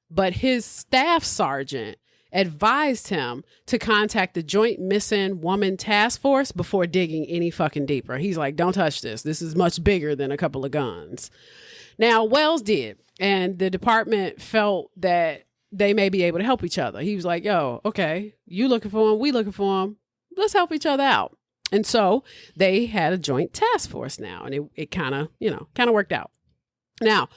But his staff sergeant advised him to contact the Joint Missing Woman Task Force before digging any fucking deeper. He's like, don't touch this. This is much bigger than a couple of guns. Now, Wells did. And the department felt that they may be able to help each other. He was like, yo, okay, you looking for him. We looking for him. Let's help each other out. And so they had a joint task force now. And it kind of worked out. Now,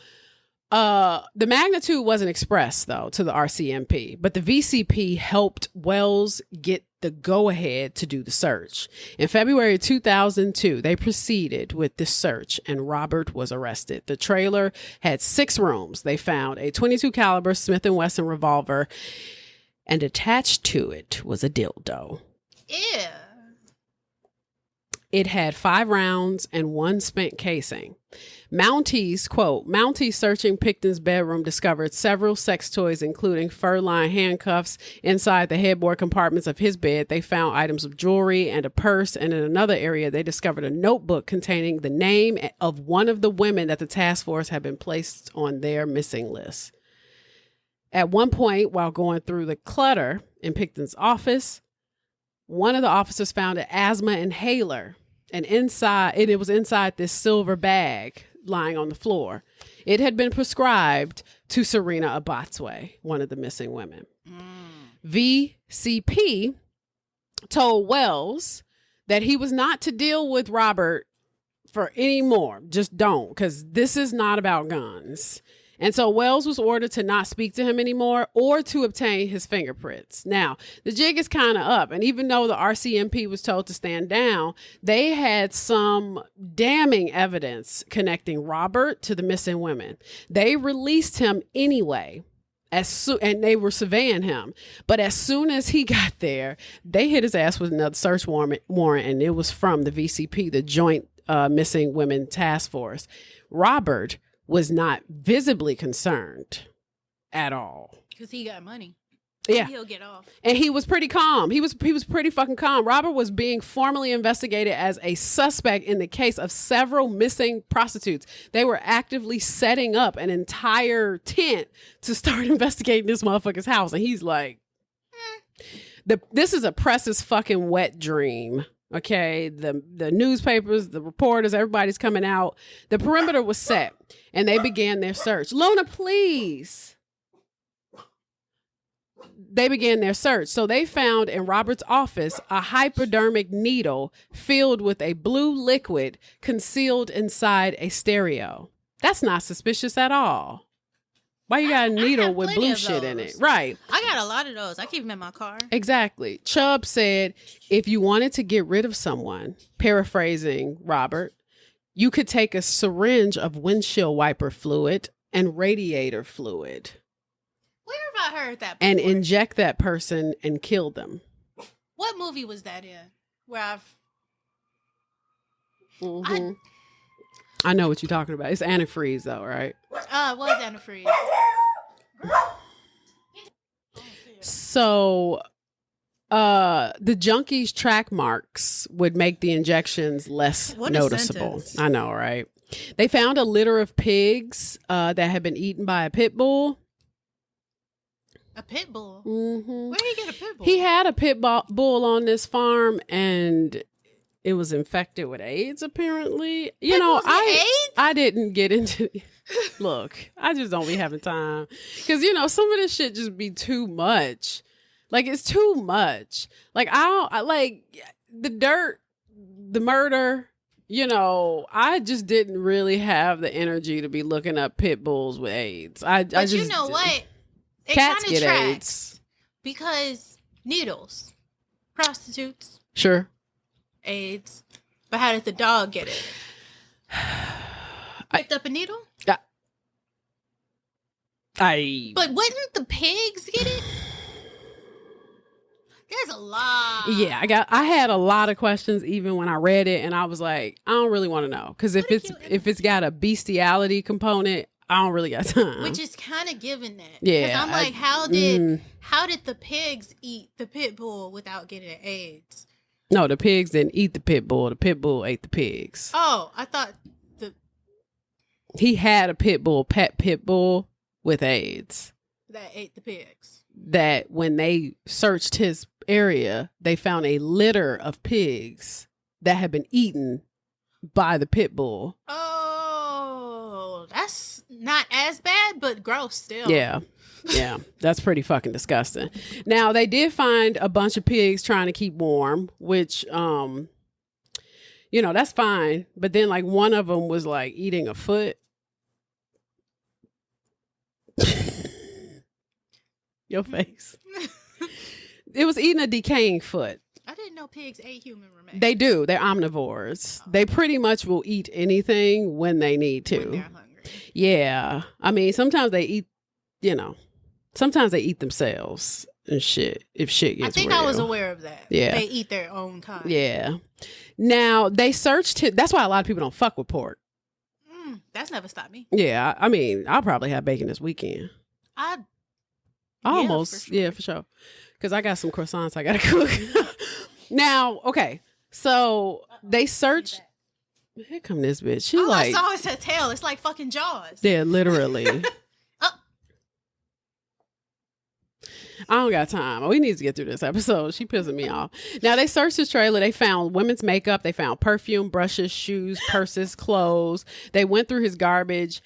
The magnitude wasn't expressed, though, to the RCMP, but the VCP helped Wells get the go-ahead to do the search. In February 2002, they proceeded with the search, and Robert was arrested. The trailer had 6 rooms. They found a .22 caliber Smith & Wesson revolver, and attached to it was a dildo. Ew. It had 5 rounds and 1 spent casing. Mounties, quote, Mounties searching Pickton's bedroom discovered several sex toys, including fur-lined handcuffs. Inside the headboard compartments of his bed, they found items of jewelry and a purse. And in another area, they discovered a notebook containing the name of one of the women that the task force had been placed on their missing list. At one point, while going through the clutter in Pickton's office, one of the officers found an asthma inhaler, and it was inside this silver bag lying on the floor. It had been prescribed to Serena Abatswe, one of the missing women. VCP told Wells that he was not to deal with Robert for any more. Just don't, because this is not about guns. And so Wells was ordered to not speak to him anymore or to obtain his fingerprints. Now, the jig is kind of up. And even though the RCMP was told to stand down, they had some damning evidence connecting Robert to the missing women. They released him anyway. And they were surveying him. But as soon as he got there, they hit his ass with another search warrant, and it was from the VCP, the Joint Missing Women Task Force. Robert was not visibly concerned at all. Because he got money. Yeah. He'll get off. And he was pretty calm. He was pretty fucking calm. Robert was being formally investigated as a suspect in the case of several missing prostitutes. They were actively setting up an entire tent to start investigating this motherfucker's house. And he's like, this is a press's fucking wet dream. Okay, the newspapers, the reporters, everybody's coming out. The perimeter was set, and they began their search. Luna, please. They began their search. So they found in Robert's office a hypodermic needle filled with a blue liquid concealed inside a stereo. That's not suspicious at all. Why you got a needle with blue shit in it? Right. I got a lot of those. I keep them in my car. Exactly. Chubb said, if you wanted to get rid of someone, paraphrasing Robert, you could take a syringe of windshield wiper fluid and radiator fluid. Where have I heard that before? And inject that person and kill them. What movie was that in? Where I know what you're talking about. It's antifreeze, though, right? It was antifreeze. So, the junkies' track marks would make the injections less noticeable. I know, right? They found a litter of pigs that had been eaten by a pit bull. A pit bull? Mm-hmm. Where did he get a pit bull? He had a pit bull on this farm, and it was infected with AIDS, apparently. You know, I didn't get into... Look, I just don't be having time. Because, you know, some of this shit just be too much. Like, it's too much. Like, I like the dirt, the murder, you know, I just didn't really have the energy to be looking up pit bulls with AIDS. But you know what? Cats get AIDS. Because needles, prostitutes. Sure. AIDS. But how did the dog get it? Picked up a needle? But wouldn't the pigs get it? There's a lot. Yeah, I had a lot of questions even when I read it, and I was like, I don't really want to know, because if it's got a bestiality component, I don't really got time. Which is kind of giving that. Yeah, because I'm like, how did the pigs eat the pit bull without getting AIDS? No, the pigs didn't eat the pit bull. The pit bull ate the pigs. Oh, I thought he had a pet pit bull with AIDS that ate the pigs. That when they searched his area, they found a litter of pigs that had been eaten by the pit bull. Oh, that's not as bad, but gross still. Yeah. Yeah, that's pretty fucking disgusting. Now, they did find a bunch of pigs trying to keep warm, which, you know, that's fine. But then, like, one of them was, like, eating a foot. Your face. It was eating a decaying foot. I didn't know pigs ate human remains. They do. They're omnivores. Oh. They pretty much will eat anything when they need to. When they're hungry. Yeah. I mean, sometimes they eat, sometimes they eat themselves and shit, if shit gets real. I was aware of that. Yeah. They eat their own kind. Yeah. Now, they searched it. That's why a lot of people don't fuck with pork. That's never stopped me. Yeah. I mean, I'll probably have bacon this weekend. Almost. Yeah, for sure. Because I got some croissants I got to cook. Now, okay. So they searched. Here come this bitch. She all I saw is her tail. It's like fucking Jaws. Yeah, literally. I don't got time. We need to get through this episode. She pissing me off. Now, they searched his trailer. They found women's makeup. They found perfume, brushes, shoes, purses, clothes. They went through his garbage.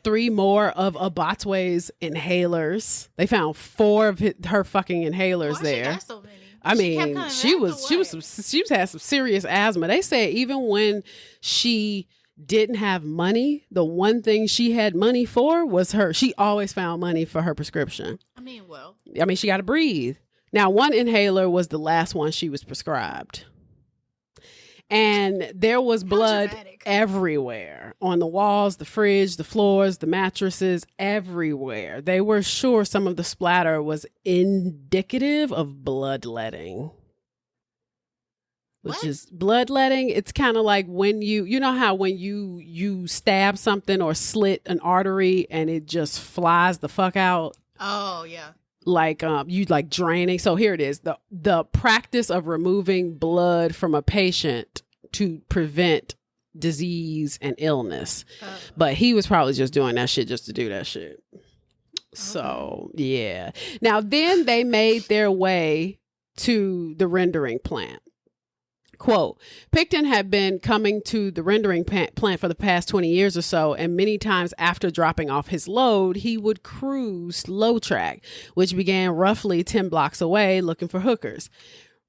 3 more of Abattoir's inhalers. They found 4 of her fucking inhalers there. She got so many? I mean, she had some serious asthma. They said even when she didn't have money, the one thing she had money for was she always found money for her prescription. I mean, she got to breathe. Now, one inhaler was the last one she was prescribed. And there was blood everywhere on the walls, the fridge, the floors, the mattresses, everywhere. They were sure some of the splatter was indicative of bloodletting. Which is bloodletting. It's kind of like when you know how when you stab something or slit an artery and it just flies the fuck out. Oh yeah. Like you like draining. So here it is. The practice of removing blood from a patient to prevent disease and illness. But he was probably just doing that shit just to do that shit. Okay. So yeah. Now then they made their way to the rendering plant. Quote, Pickton had been coming to the rendering plant for the past 20 years or so, and many times after dropping off his load, he would cruise Low Track, which began roughly 10 blocks away, looking for hookers.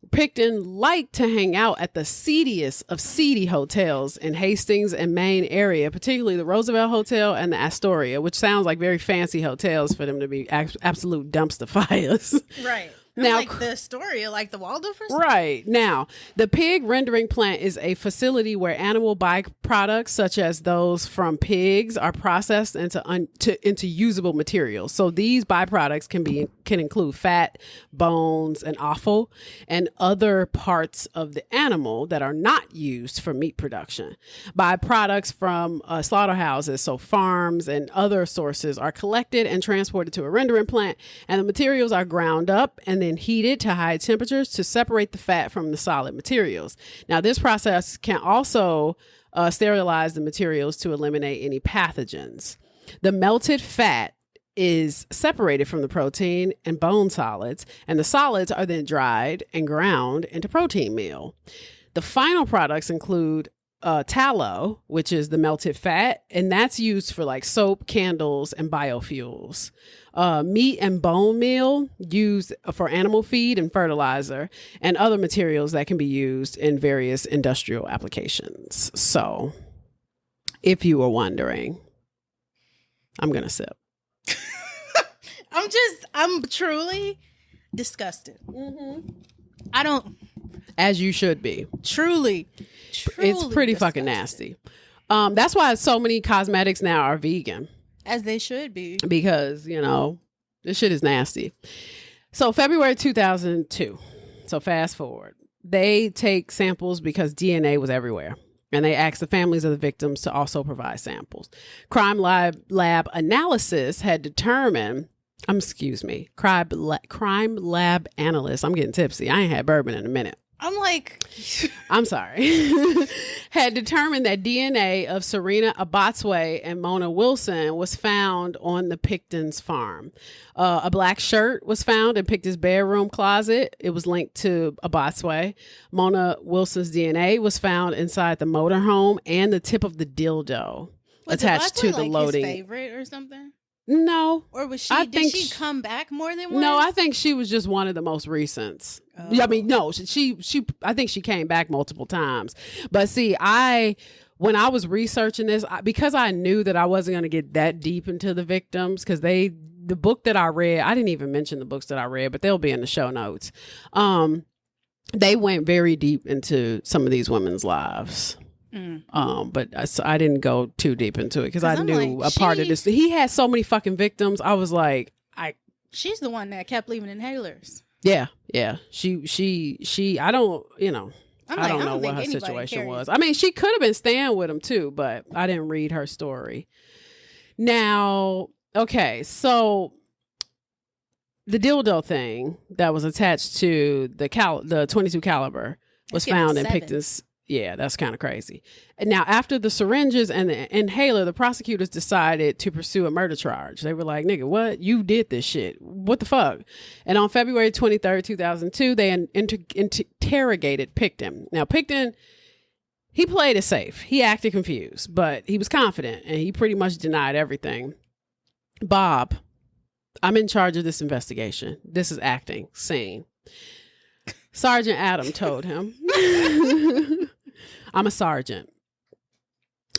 Pickton liked to hang out at the seediest of seedy hotels in Hastings and Maine area, particularly the Roosevelt Hotel and the Astoria, which sounds like very fancy hotels for them to be absolute dumpster fires. Right. Now, like the Astoria, like the Waldorf or something? Right. Now, the pig rendering plant is a facility where animal byproducts, such as those from pigs, are processed into usable materials. So these byproducts can include fat, bones, and offal, and other parts of the animal that are not used for meat production. Byproducts from slaughterhouses, so farms and other sources, are collected and transported to a rendering plant, and the materials are ground up and then heated to high temperatures to separate the fat from the solid materials. Now, this process can also sterilize the materials to eliminate any pathogens. The melted fat is separated from the protein and bone solids, and the solids are then dried and ground into protein meal. The final products include tallow, which is the melted fat, and that's used for like soap, candles, and biofuels. Meat and bone meal used for animal feed and fertilizer, and other materials that can be used in various industrial applications. So, if you were wondering, I'm going to sip. I'm truly disgusted. Mm-hmm. As you should be. Truly it's pretty disgusting. Fucking nasty. That's why so many cosmetics now are vegan. As they should be. Because, this shit is nasty. So February 2002. So fast forward. They take samples because DNA was everywhere. And they asked the families of the victims to also provide samples. Crime lab analysis had determined, crime lab analyst. I'm getting tipsy. I ain't had bourbon in a minute. I'm sorry. Had determined that DNA of Serena Abattoir and Mona Wilson was found on the Pickton's farm. A black shirt was found in Pickton's bedroom closet. It was linked to Abattoir. Mona Wilson's DNA was found inside the motorhome and the tip of the dildo attached to the loading. His favorite or something? No. Or was she? Did she come back more than once? No, I think she was just one of the most recents. Oh. I mean, no, she. I think she came back multiple times. But see, when I was researching this, because I knew that I wasn't going to get that deep into the victims, because they the book that I read, I didn't even mention the books that I read, but they'll be in the show notes. They went very deep into some of these women's lives. But I didn't go too deep into it because I knew like, part of this. He had so many fucking victims. I was like, she's the one that kept leaving inhalers. Yeah. She. I don't. I don't know what her situation was. I mean, she could have been staying with him too, but I didn't read her story. Now, okay, so the dildo thing that was attached to the 22 caliber was found in Pickton's. Yeah, that's kind of crazy. And now, after the syringes and the inhaler, the prosecutors decided to pursue a murder charge. They were like, nigga, what? You did this shit. What the fuck? And on February 23rd, 2002, they interrogated Pickton. Now, Pickton, he played it safe. He acted confused, but he was confident, and he pretty much denied everything. Bob, I'm in charge of this investigation. This is acting. Scene. Sergeant Adam told him... I'm a sergeant.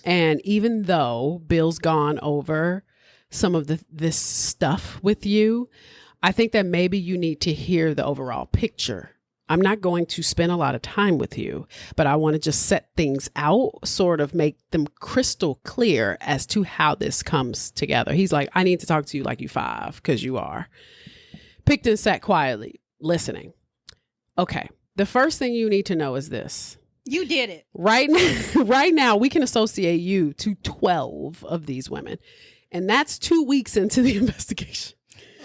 And even though Bill's gone over some of this stuff with you, I think that maybe you need to hear the overall picture. I'm not going to spend a lot of time with you, but I want to just set things out, sort of make them crystal clear as to how this comes together. He's like, I need to talk to you like you 5, because you are. Pickton sat quietly, listening. Okay, the first thing you need to know is this. You did it. Right now, we can associate you to 12 of these women. And that's 2 weeks into the investigation.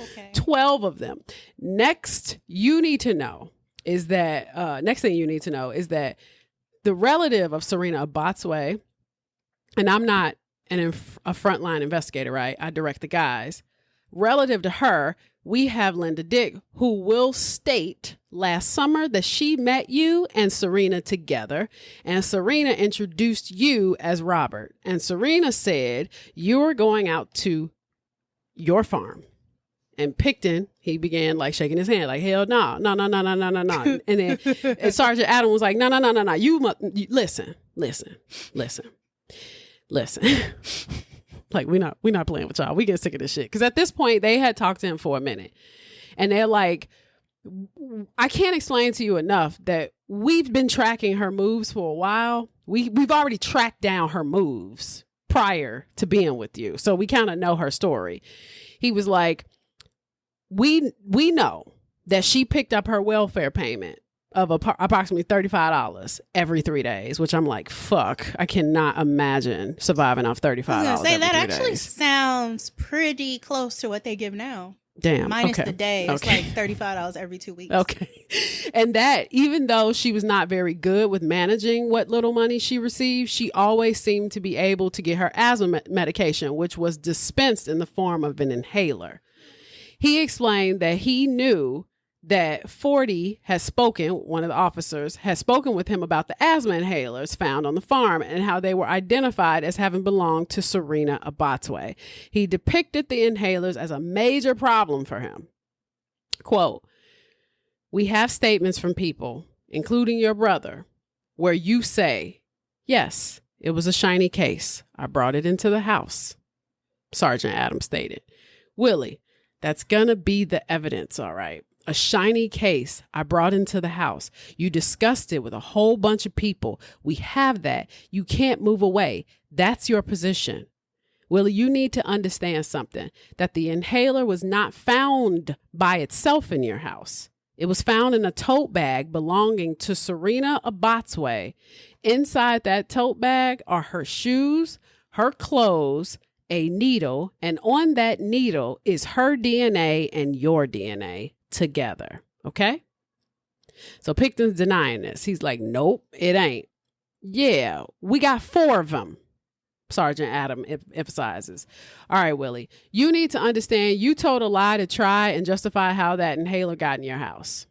Okay. 12 of them. Next thing you need to know is that the relative of Serena Abotsway, and I'm not a frontline investigator, right? I direct the guys. Relative to her, we have Linda Dick, who will state last summer that she met you and Serena together, and Serena introduced you as Robert. And Serena said, you're going out to your farm. And Pickton, he began like shaking his hand, like, hell no. And then Sergeant Adam was like, no. You listen. Like, we're not playing with y'all. We get sick of this shit. Because at this point, they had talked to him for a minute. And they're like, I can't explain to you enough that we've been tracking her moves for a while. We've already tracked down her moves prior to being with you. So we kind of know her story. He was like, we know that she picked up her welfare payment of approximately $35 every 3 days, which I'm like, fuck, I cannot imagine surviving off $35. I was gonna say, that actually sounds pretty close to what they give now. Damn. Minus the day. It's like $35 every 2 weeks. Okay. And that, even though she was not very good with managing what little money she received, she always seemed to be able to get her asthma medication, which was dispensed in the form of an inhaler. He explained that he knew that 40 has spoken, one of the officers, has spoken with him about the asthma inhalers found on the farm and how they were identified as having belonged to Serena Abotsway. He depicted the inhalers as a major problem for him. Quote, we have statements from people, including your brother, where you say, yes, it was a shiny case. I brought it into the house, Sergeant Adams stated. Willie, that's gonna be the evidence, all right. A shiny case I brought into the house. You discussed it with a whole bunch of people. We have that. You can't move away. That's your position. Willie, you need to understand something, that the inhaler was not found by itself in your house. It was found in a tote bag belonging to Serena Abotsway. Inside that tote bag are her shoes, her clothes, a needle, and on that needle is her DNA and your DNA. Together. Okay. So Pickton's denying this. He's like, nope, it ain't. Yeah, we got 4 of them. Sergeant Adam emphasizes. All right, Willie, you need to understand you told a lie to try and justify how that inhaler got in your house.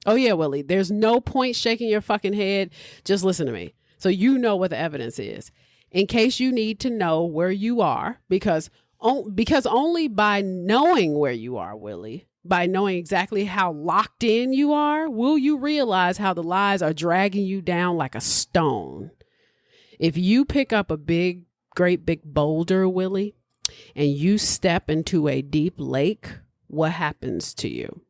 Oh yeah, Willie, there's no point shaking your fucking head. Just listen to me. So you know what the evidence is. In case you need to know where you are, because only by knowing where you are, Willie, by knowing exactly how locked in you are, will you realize how the lies are dragging you down like a stone. If you pick up a great big boulder, Willie, and you step into a deep lake, what happens to you?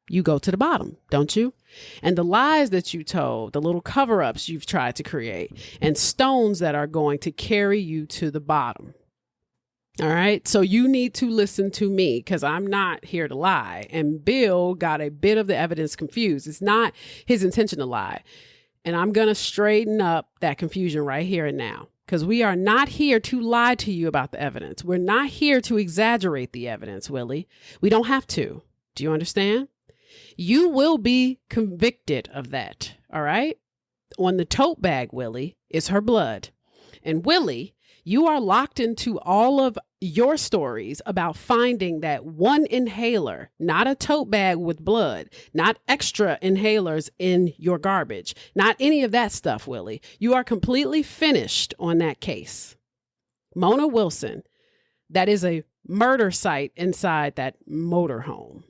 You go to the bottom, don't you? And the lies that you told, the little cover-ups you've tried to create, and stones that are going to carry you to the bottom. All right. So you need to listen to me because I'm not here to lie. And Bill got a bit of the evidence confused. It's not his intention to lie. And I'm going to straighten up that confusion right here and now, because we are not here to lie to you about the evidence. We're not here to exaggerate the evidence, Willie. We don't have to. Do you understand? You will be convicted of that. All right. On the tote bag, Willie, is her blood. And Willie, you are locked into all of your stories about finding that one inhaler, not a tote bag with blood, not extra inhalers in your garbage, not any of that stuff, Willie. You are completely finished on that case. Mona Wilson, that is a murder site inside that motorhome.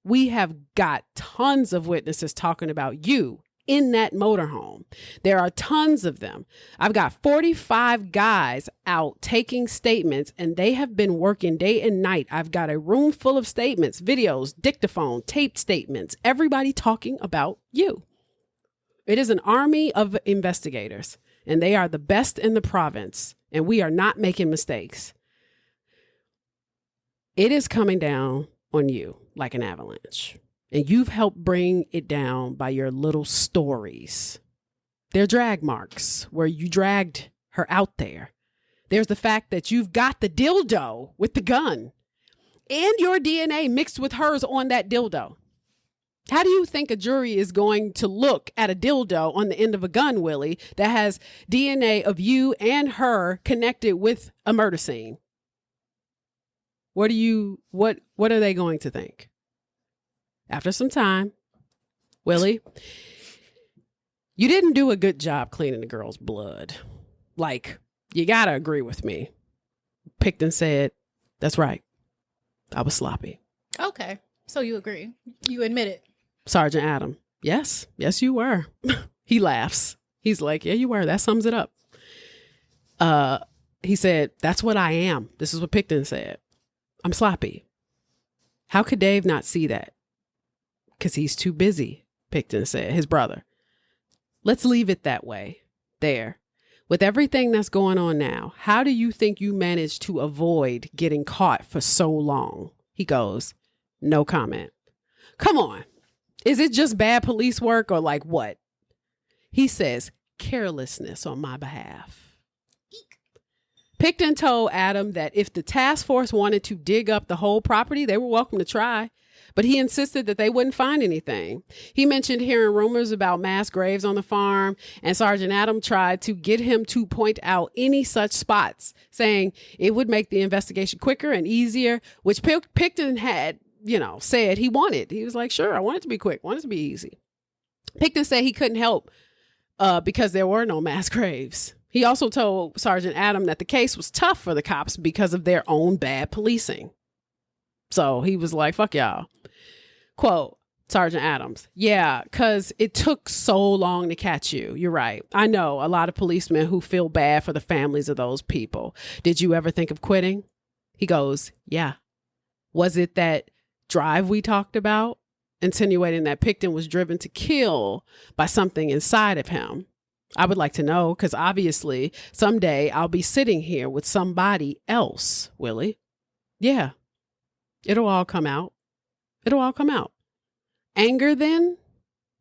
We have got tons of witnesses talking about you in that motorhome. There are tons of them. I've got 45 guys out taking statements, and they have been working day and night. I've got a room full of statements, videos, dictaphone, taped statements, everybody talking about you. It is an army of investigators, and they are the best in the province, and we are not making mistakes. It is coming down on you like an avalanche. And you've helped bring it down by your little stories. They're drag marks where you dragged her out there. There's the fact that you've got the dildo with the gun and your DNA mixed with hers on that dildo. How do you think a jury is going to look at a dildo on the end of a gun, Willie, that has DNA of you and her connected with a murder scene? What are they going to think? After some time, Willie, you didn't do a good job cleaning the girl's blood. Like, you gotta agree with me. Pickton said, that's right. I was sloppy. Okay. So you agree. You admit it. Sergeant Adam. Yes, you were. He laughs. He's like, yeah, you were. That sums it up. He said, that's what I am. This is what Pickton said. I'm sloppy. How could Dave not see that? Because he's too busy, Pickton said, his brother. Let's leave it that way. There. With everything that's going on now, how do you think you managed to avoid getting caught for so long? He goes, no comment. Come on. Is it just bad police work or like what? He says, carelessness on my behalf. Pickton told Adam that if the task force wanted to dig up the whole property, they were welcome to try. But he insisted that they wouldn't find anything. He mentioned hearing rumors about mass graves on the farm, and Sergeant Adam tried to get him to point out any such spots, saying it would make the investigation quicker and easier, which Pickton had, said he wanted. He was like, sure, I want it to be quick, I want it to be easy. Pickton said he couldn't help because there were no mass graves. He also told Sergeant Adam that the case was tough for the cops because of their own bad policing. So he was like, fuck y'all. Quote, Sergeant Adams. Yeah, because it took so long to catch you. You're right. I know a lot of policemen who feel bad for the families of those people. Did you ever think of quitting? He goes, yeah. Was it that drive we talked about? Insinuating that Pickton was driven to kill by something inside of him. I would like to know, because obviously someday I'll be sitting here with somebody else, Willie. Yeah. It'll all come out. It'll all come out. Anger then?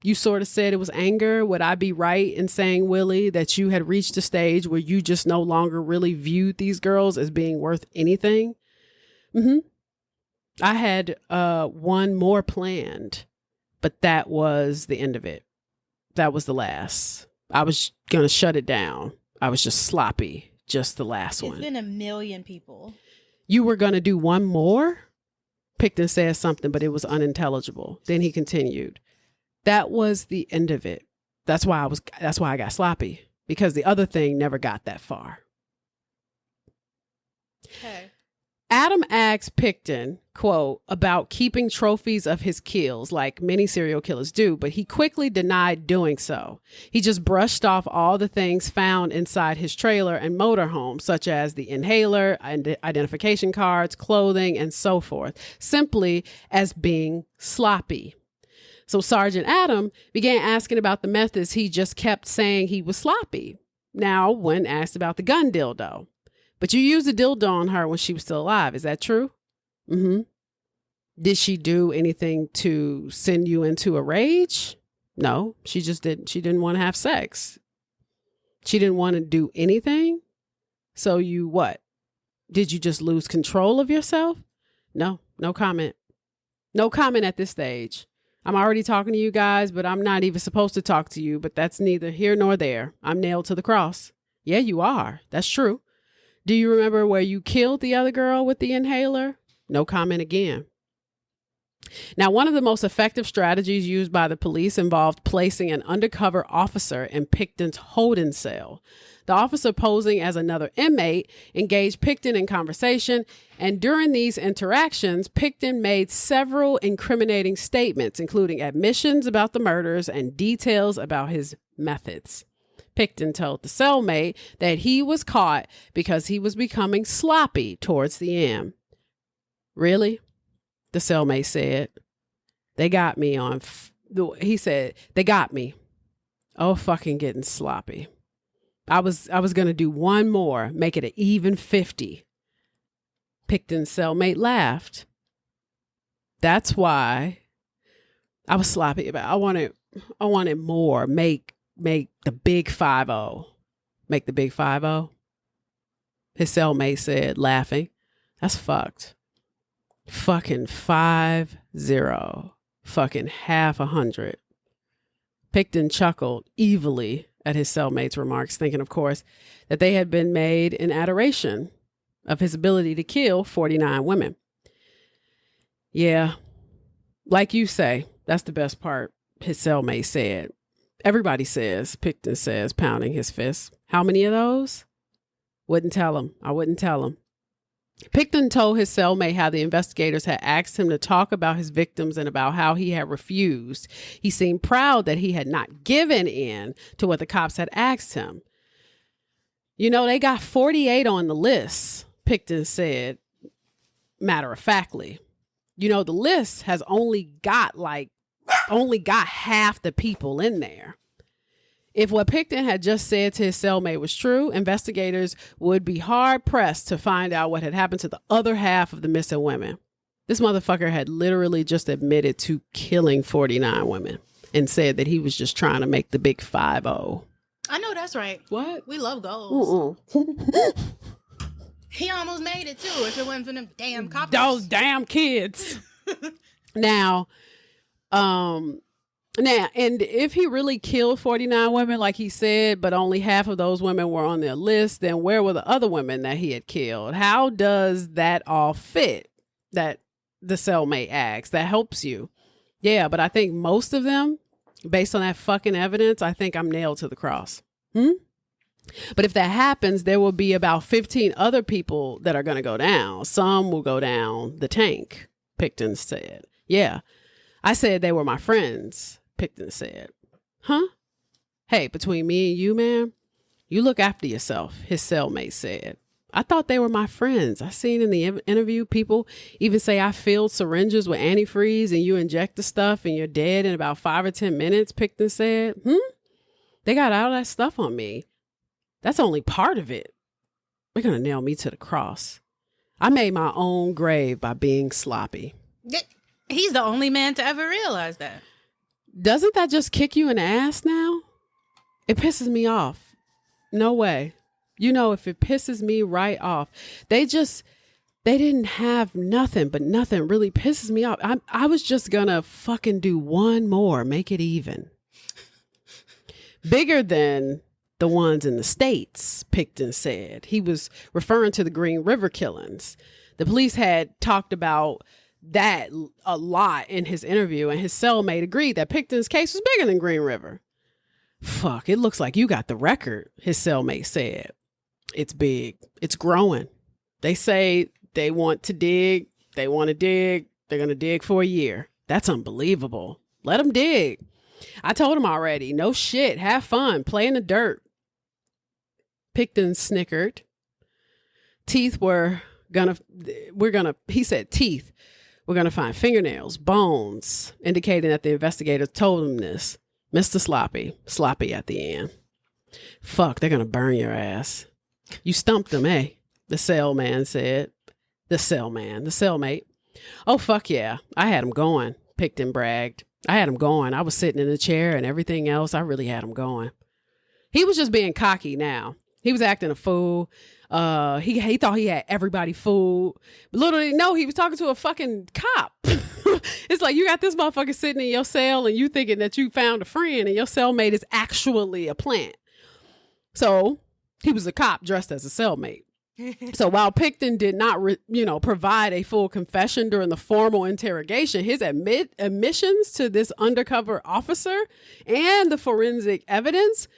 You sort of said it was anger. Would I be right in saying, Willie, that you had reached a stage where you just no longer really viewed these girls as being worth anything? Mm-hmm. I had one more planned, but that was the end of it. That was the last. I was going to shut it down. I was just sloppy. Just the last one. It's been 1 million people. You were going to do one more? Pickton said something, but it was unintelligible. Then he continued. That was the end of it. That's why I got sloppy, because the other thing never got that far. Okay. Adam asked Pickton, quote, about keeping trophies of his kills like many serial killers do, but he quickly denied doing so. He just brushed off all the things found inside his trailer and motorhome, such as the inhaler, identification cards, clothing, and so forth, simply as being sloppy. So Sergeant Adam began asking about the methods. He just kept saying he was sloppy. Now, when asked about the gun dildo, but you used a dildo on her when she was still alive. Is that true? Mm-hmm. Did she do anything to send you into a rage? No, she just didn't. She didn't want to have sex. She didn't want to do anything. So you what? Did you just lose control of yourself? No comment. No comment at this stage. I'm already talking to you guys, but I'm not even supposed to talk to you, but that's neither here nor there. I'm nailed to the cross. Yeah, you are. That's true. Do you remember where you killed the other girl with the inhaler? No comment again. Now, one of the most effective strategies used by the police involved placing an undercover officer in Pickton's holding cell. The officer, posing as another inmate, engaged Pickton in conversation, and during these interactions, Pickton made several incriminating statements, including admissions about the murders and details about his methods. Pickton told the cellmate that he was caught because he was becoming sloppy towards the end. Really? The cellmate said. They got me on. He said, they got me. Oh, fucking getting sloppy. I was going to do one more, make it an even 50. Pickton's cellmate laughed. That's why I was sloppy about it. I wanted more. Make the big 5-0. Make the big 5-0. His cellmate said, laughing. That's fucked. Fucking 5-0. Fucking half 100. Pickton chuckled evilly at his cellmate's remarks, thinking, of course, that they had been made in adoration of his ability to kill 49 women. Yeah, like you say, that's the best part, his cellmate said. Everybody says, Pickton says, pounding his fist. How many of those? Wouldn't tell him. I wouldn't tell him. Pickton told his cellmate how the investigators had asked him to talk about his victims and about how he had refused. He seemed proud that he had not given in to what the cops had asked him. You know, they got 48 on the list, Pickton said, matter-of-factly. You know, the list has only got half the people in there. If what Pickton had just said to his cellmate was true, investigators would be hard-pressed to find out what had happened to the other half of the missing women. This motherfucker had literally just admitted to killing 49 women and said that he was just trying to make the big 5-0. I know that's right. What? We love goals. He almost made it, too, if it wasn't for them damn cops. Those damn kids. Now, and if he really killed 49 women, like he said, but only half of those women were on their list, then where were the other women that he had killed? How does that all fit? That the cellmate asks. That helps you. Yeah, but I think most of them, based on that fucking evidence, I think I'm nailed to the cross. But if that happens, there will be about 15 other people that are going to go down. Some will go down the tank, Pickton said. Yeah, I said they were my friends, Pickton said. Huh? Hey, between me and you, man, you look after yourself, his cellmate said. I thought they were my friends. I seen in the interview people even say I filled syringes with antifreeze and you inject the stuff and you're dead in about 5 or 10 minutes, Pickton said. They got all that stuff on me. That's only part of it. They're going to nail me to the cross. I made my own grave by being sloppy. He's the only man to ever realize that. Doesn't that just kick you in the ass now? It pisses me off. No way. You know, if it pisses me right off, they didn't have nothing, but nothing really pisses me off. I was just gonna fucking do one more, make it even. Bigger than the ones in the States, Pickton said. He was referring to the Green River killings. The police had talked about that a lot in his interview, and his cellmate agreed that Pickton's case was bigger than Green River. Fuck, it looks like you got the record, his cellmate said. It's big. It's growing. They say They want to dig. They want to dig. They're going to dig for a year. That's unbelievable. Let them dig. I told him already. No shit. Have fun. Play in the dirt. Pickton snickered. He said teeth. We're going to find fingernails, bones, indicating that the investigators told him this. Mr. Sloppy at the end. Fuck, they're going to burn your ass. You stumped them, eh? The cellman said. The cellmate. Oh, fuck yeah. I had him going, Pickton bragged. I had him going. I was sitting in the chair and everything else. I really had him going. He was just being cocky now. He was acting a fool. He thought he had everybody fooled. Little did he know he was talking to a fucking cop. It's like you got this motherfucker sitting in your cell and you thinking that you found a friend and your cellmate is actually a plant. So he was a cop dressed as a cellmate. So while Pickton did not, provide a full confession during the formal interrogation, his admissions to this undercover officer and the forensic evidence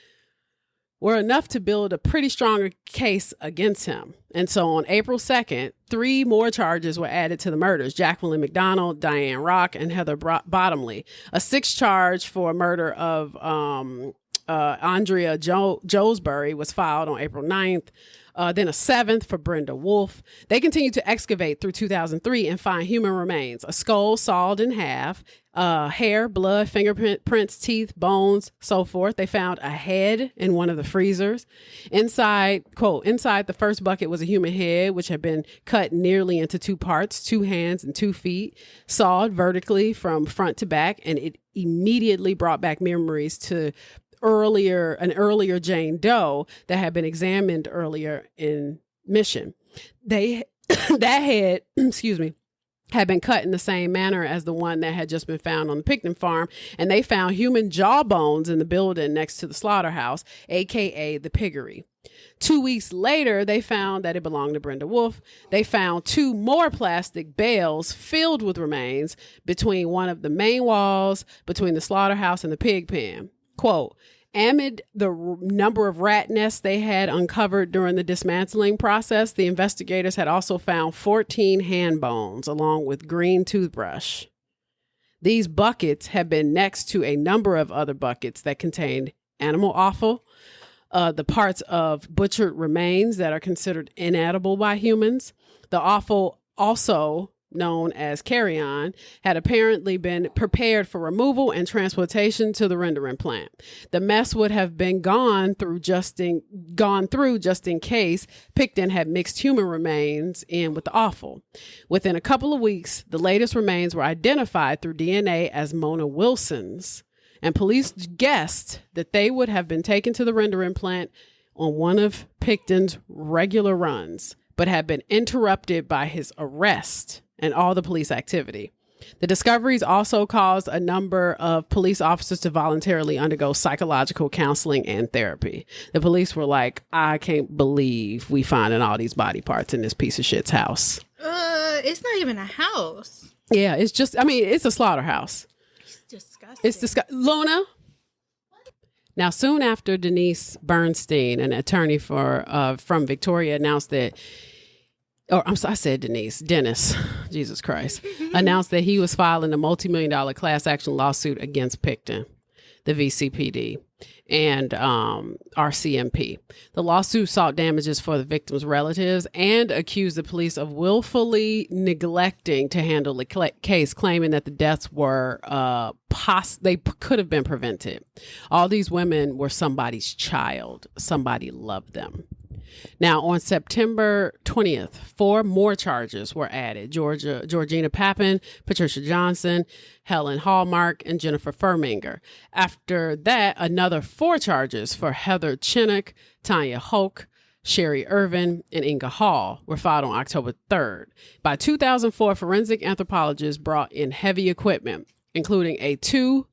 were enough to build a pretty strong case against him. And so on April 2nd, 3 more charges were added to the murders: Jacqueline McDonald, Diane Rock, and Heather Bottomley. A 6th charge for murder of Andrea Jolesbury was filed on April 9th. Then a 7th for Brenda Wolfe. They continued to excavate through 2003 and find human remains: a skull sawed in half, hair, blood, fingerprints, teeth, bones, so forth. They found a head in one of the freezers. Inside the first bucket was a human head, which had been cut nearly into 2 parts, 2 hands and 2 feet, sawed vertically from front to back, and it immediately brought back memories to an earlier Jane Doe that had been examined earlier in Mission. That head, had been cut in the same manner as the one that had just been found on the Pickton farm, and they found human jaw bones in the building next to the slaughterhouse, aka the piggery. 2 weeks later, they found that it belonged to Brenda Wolfe. They found 2 more plastic bales filled with remains between one of the main walls between the slaughterhouse and the pig pen. Quote, amid the number of rat nests they had uncovered during the dismantling process, the investigators had also found 14 hand bones along with green toothbrush. These buckets had been next to a number of other buckets that contained animal offal, the parts of butchered remains that are considered inedible by humans. The offal, also known as carrion, had apparently been prepared for removal and transportation to the rendering plant. The mess would have been gone through just in case Pickton had mixed human remains in with the offal. Within a couple of weeks, the latest remains were identified through DNA as Mona Wilson's, and police guessed that they would have been taken to the rendering plant on one of Pickton's regular runs, but had been interrupted by his arrest and all the police activity. The discoveries also caused a number of police officers to voluntarily undergo psychological counseling and therapy. The police were like, I can't believe we finding all these body parts in this piece of shit's house. It's not even a house. Yeah, it's a slaughterhouse. It's disgusting. It's disgusting. Luna? Now, soon after, Denise Bernstein, an attorney from Victoria, announced that Dennis, Jesus Christ, announced that he was filing a multi-million-dollar class action lawsuit against Pickton, the VCPD, and RCMP. The lawsuit sought damages for the victims' relatives and accused the police of willfully neglecting to handle the case, claiming that the deaths were they could have been prevented. All these women were somebody's child. Somebody loved them. Now, on September 20th, 4 more charges were added. Georgina Papin, Patricia Johnson, Helen Hallmark, and Jennifer Furminger. After that, another 4 charges for Heather Chinnock, Tanya Hoke, Sherry Irvin, and Inga Hall were filed on October 3rd. By 2004, forensic anthropologists brought in heavy equipment, including a 2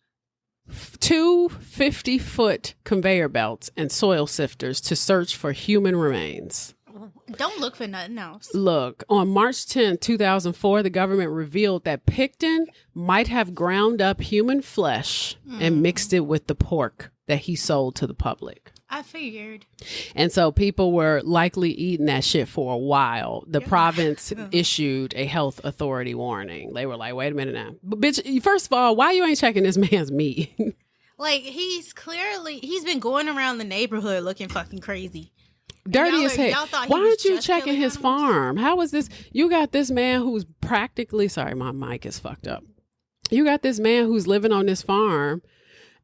50-foot conveyor belts and soil sifters to search for human remains. Don't look for nothing else. Look, on March 10, 2004, the government revealed that Pickton might have ground up human flesh and mixed it with the pork that he sold to the public. I figured. And so people were likely eating that shit for a while. The province issued a health authority warning. They were like, wait a minute now. But bitch, first of all, why you ain't checking this man's meat? Like, he's been going around the neighborhood looking fucking crazy. Dirty as hell. Why aren't you checking his farm? How is this? You got this man who's practically, sorry, my mic is fucked up. You got this man who's living on this farm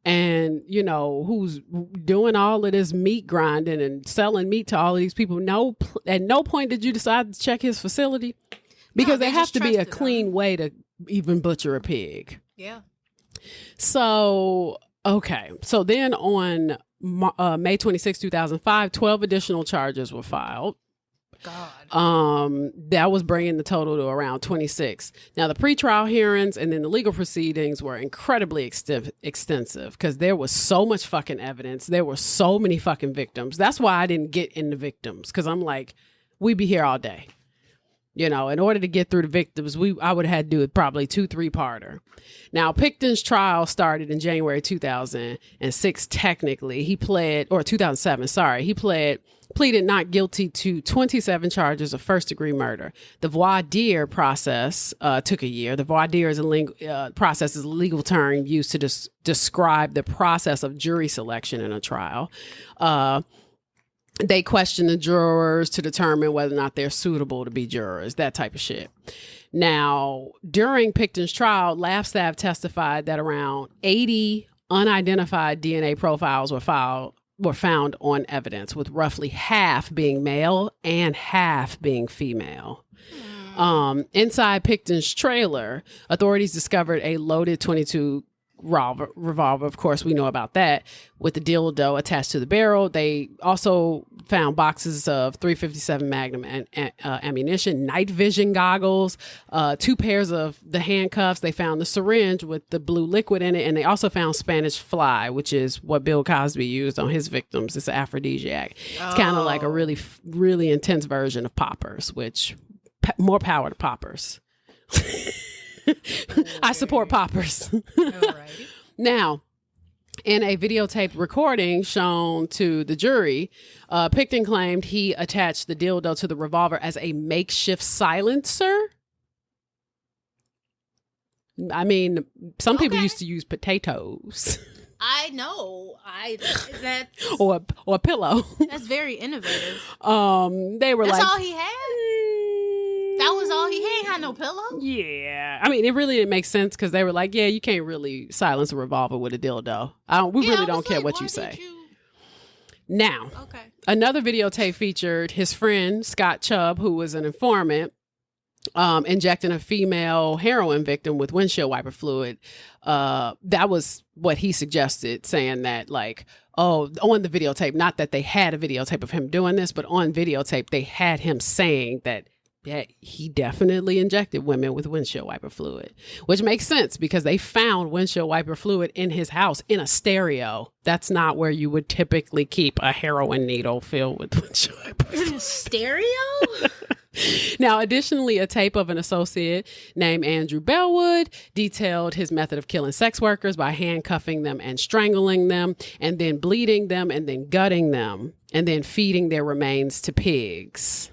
and, you know, who's doing all of this meat grinding and selling meat to all of these people. No, at no point did you decide to check his facility, because there has to be a clean way to even butcher a pig. Yeah. So, okay. So then on May 26, 2005, 12 additional charges were filed. God. That was bringing the total to around 26. Now, the pretrial hearings and then the legal proceedings were incredibly extensive because there was so much fucking evidence. There were so many fucking victims. That's why I didn't get into victims, because I'm like, we'd be here all day. You know, in order to get through the victims, I would have had to do it probably 2-3-parter. Now, Pickton's trial started in January 2006. Technically, he pled, or 2007. Sorry, he pleaded not guilty to 27 charges of first-degree murder. The voir dire process took a year. The voir dire process is a legal term used to describe the process of jury selection in a trial. They question the jurors to determine whether or not they're suitable to be jurors, that type of shit. Now, during Pickton's trial, lab staff testified that around 80 unidentified DNA profiles were found on evidence, with roughly half being male and half being female. Inside Pickton's trailer, authorities discovered a loaded .22 revolver. Of course, we know about that, with the dildo attached to the barrel. They also found boxes of .357 Magnum ammunition, night vision goggles, 2 pairs of the handcuffs. They found the syringe with the blue liquid in it, and they also found Spanish fly, which is what Bill Cosby used on his victims. It's an aphrodisiac. It's kind of like a really, really intense version of poppers, which more power to poppers. I support poppers. Now, in a videotaped recording shown to the jury, Pickton claimed he attached the dildo to the revolver as a makeshift silencer. I mean, some people used to use potatoes. I know. or a pillow. That's very innovative. They were that's all he had. That was all he had no pillow? Yeah. I mean, it really didn't make sense, because they were like, yeah, you can't really silence a revolver with a dildo. We really don't care what you say. Now, another videotape featured his friend, Scott Chubb, who was an informant, injecting a female heroin victim with windshield wiper fluid. That was what he suggested, saying that, like, on the videotape, not that they had a videotape of him doing this, but on videotape, they had him saying that he definitely injected women with windshield wiper fluid, which makes sense because they found windshield wiper fluid in his house in a stereo. That's not where you would typically keep a heroin needle filled with windshield wiper fluid. In a stereo? Now, additionally, a tape of an associate named Andrew Bellwood detailed his method of killing sex workers by handcuffing them and strangling them, and then bleeding them, and then gutting them, and then feeding their remains to pigs.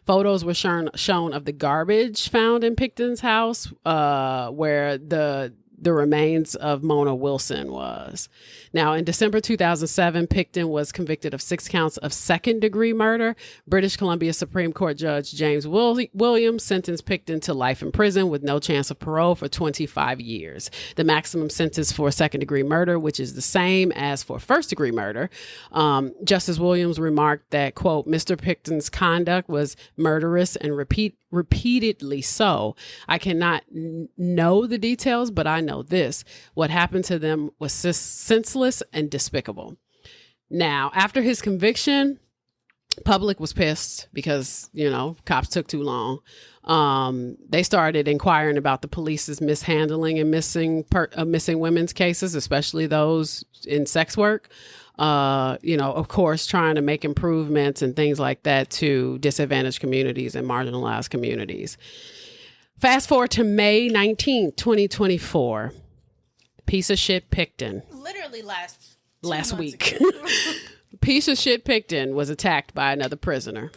Photos were shown of the garbage found in Pickton's house, where the remains of Mona Wilson was. Now, in December 2007, Pickton was convicted of 6 counts of second-degree murder. British Columbia Supreme Court Judge James Williams sentenced Pickton to life in prison with no chance of parole for 25 years. The maximum sentence for second-degree murder, which is the same as for first-degree murder. Justice Williams remarked that, quote, Mr. Pickton's conduct was murderous and repeatedly so. I cannot know the details, but I know this. What happened to them was senseless and despicable. Now, after his conviction, public was pissed because, cops took too long. They started inquiring about the police's mishandling and missing women's cases, especially those in sex work. Of course, trying to make improvements and things like that to disadvantaged communities and marginalized communities. Fast forward to May 19th, 2024. Piece of shit Pickton. Literally last week. Piece of shit Pickton was attacked by another prisoner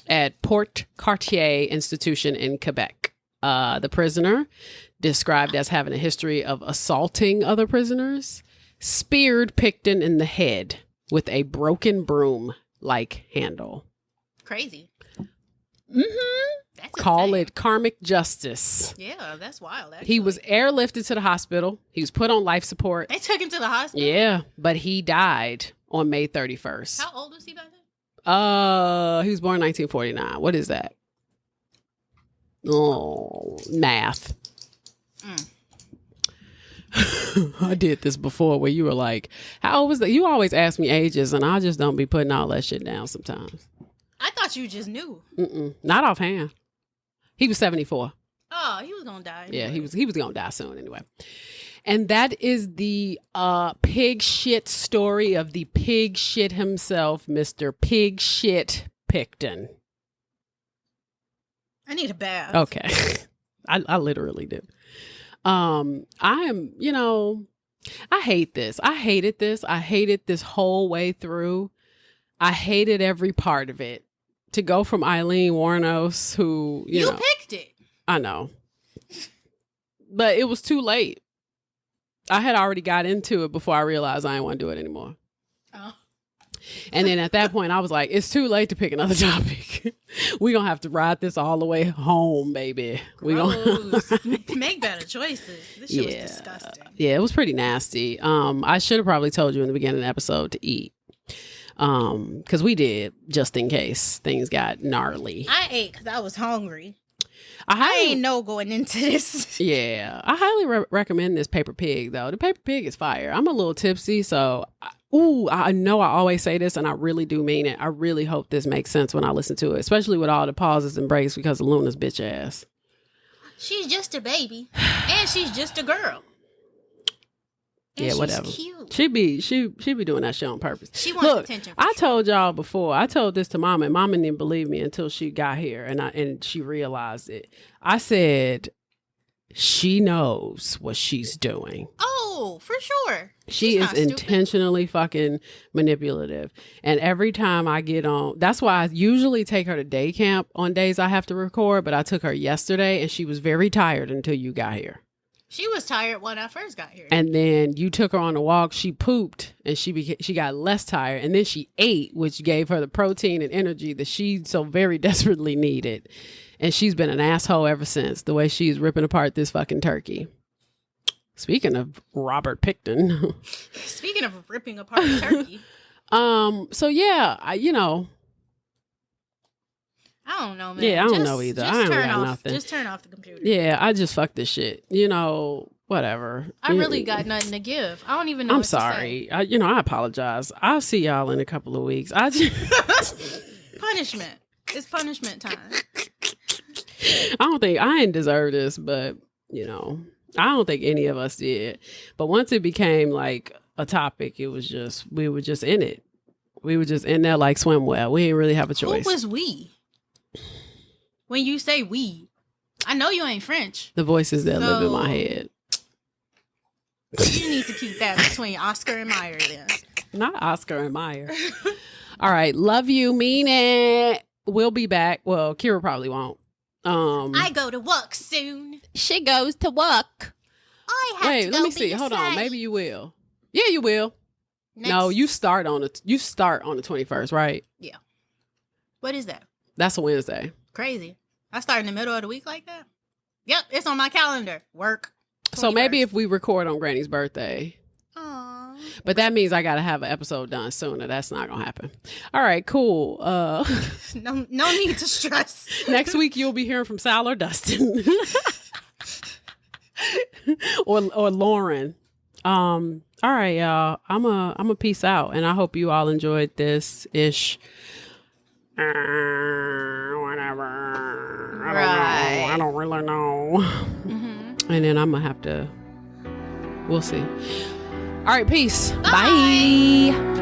at Port Cartier Institution in Quebec. The prisoner, described as having a history of assaulting other prisoners, speared Pickton in the head with a broken broom-like handle. Crazy. Call it karmic justice. Yeah, that's wild, actually. He was airlifted to the hospital. He was put on life support. They took him to the hospital? Yeah, but he died on May 31st. How old was he back then? He was born in 1949. What is that? Oh, math. I did this before where you were like, how old was that? You always ask me ages and I just don't be putting all that shit down sometimes. I thought you just knew. Not offhand. He was 74. Oh, he was going to die. Anyway. Yeah, he was going to die soon anyway. And that is the pig shit story of the pig shit himself, Mr. Pig Shit Pickton. I need a bath. Okay. I literally do. I am, I hate this. I hated this. I hated this whole way through. I hated every part of it. To go from Eileen Wuornos, who, you picked it. I know. But it was too late. I had already got into it before I realized I didn't want to do it anymore. Oh. And then at that point, I was like, it's too late to pick another topic. We're going to have to ride this all the way home, baby. We gonna Make better choices. This shit was disgusting. Yeah, it was pretty nasty. I should have probably told you in the beginning of the episode to eat. Because we did, just in case things got gnarly. I ate because I was hungry. I ain't know going into this. Yeah. I highly recommend this Paper Pig, though. The Paper Pig is fire. I'm a little tipsy, so... I know I always say this, and I really do mean it. I really hope this makes sense when I listen to it, especially with all the pauses and breaks because of Luna's bitch ass. She's just a baby, and she's just a girl. And yeah, whatever. She's cute. She be doing that shit on purpose. She wants attention. I told y'all before. I told this to Mama, and Mama didn't believe me until she got here, and she realized it. I said, she knows what she's doing. Oh, for sure. She is intentionally fucking manipulative. And every time I get on, that's why I usually take her to day camp on days I have to record, but I took her yesterday and she was very tired until you got here. She was tired when I first got here. And then you took her on a walk, she pooped and she got less tired, and then she ate, which gave her the protein and energy that she so very desperately needed. And she's been an asshole ever since, the way she's ripping apart this fucking turkey. Speaking of Robert Pickton. Speaking of ripping apart turkey. So yeah, I don't know, man. Yeah, I don't know either. I ain't got nothing. Just turn off the computer. Yeah, I just fucked this shit. Whatever. I really got nothing to give. I don't even know. I'm sorry. I apologize. I'll see y'all in a couple of weeks. Punishment. It's punishment time. I ain't deserve this, but I don't think any of us did. But once it became like a topic, we were just in it. We were just in there like swim well. We didn't really have a choice. Who was we? When you say we, I know you ain't French. The voices that live in my head. You need to keep that between Oscar and Meyer then. Not Oscar and Meyer. All right. Love you. Mean it. We'll be back. Well, Kirrah probably won't. I go to work soon. She goes to work. Wait, let me see. Hold on. Maybe you will. Yeah, you will. No, you start on the 21st, right? Yeah. What is that? That's a Wednesday. Crazy. I start in the middle of the week like that? Yep, it's on my calendar. Work. 21st. So maybe if we record on Granny's birthday. Aww. But that means I got to have an episode done sooner. That's not going to happen. All right, cool. No need to stress. Next week, you'll be hearing from Sal or Dustin. or Lauren. All right, y'all. I'm a peace out, and I hope you all enjoyed this ish. Whatever. I don't really know. Mm-hmm. And then I'm gonna have to. We'll see. All right, peace. Bye. Bye.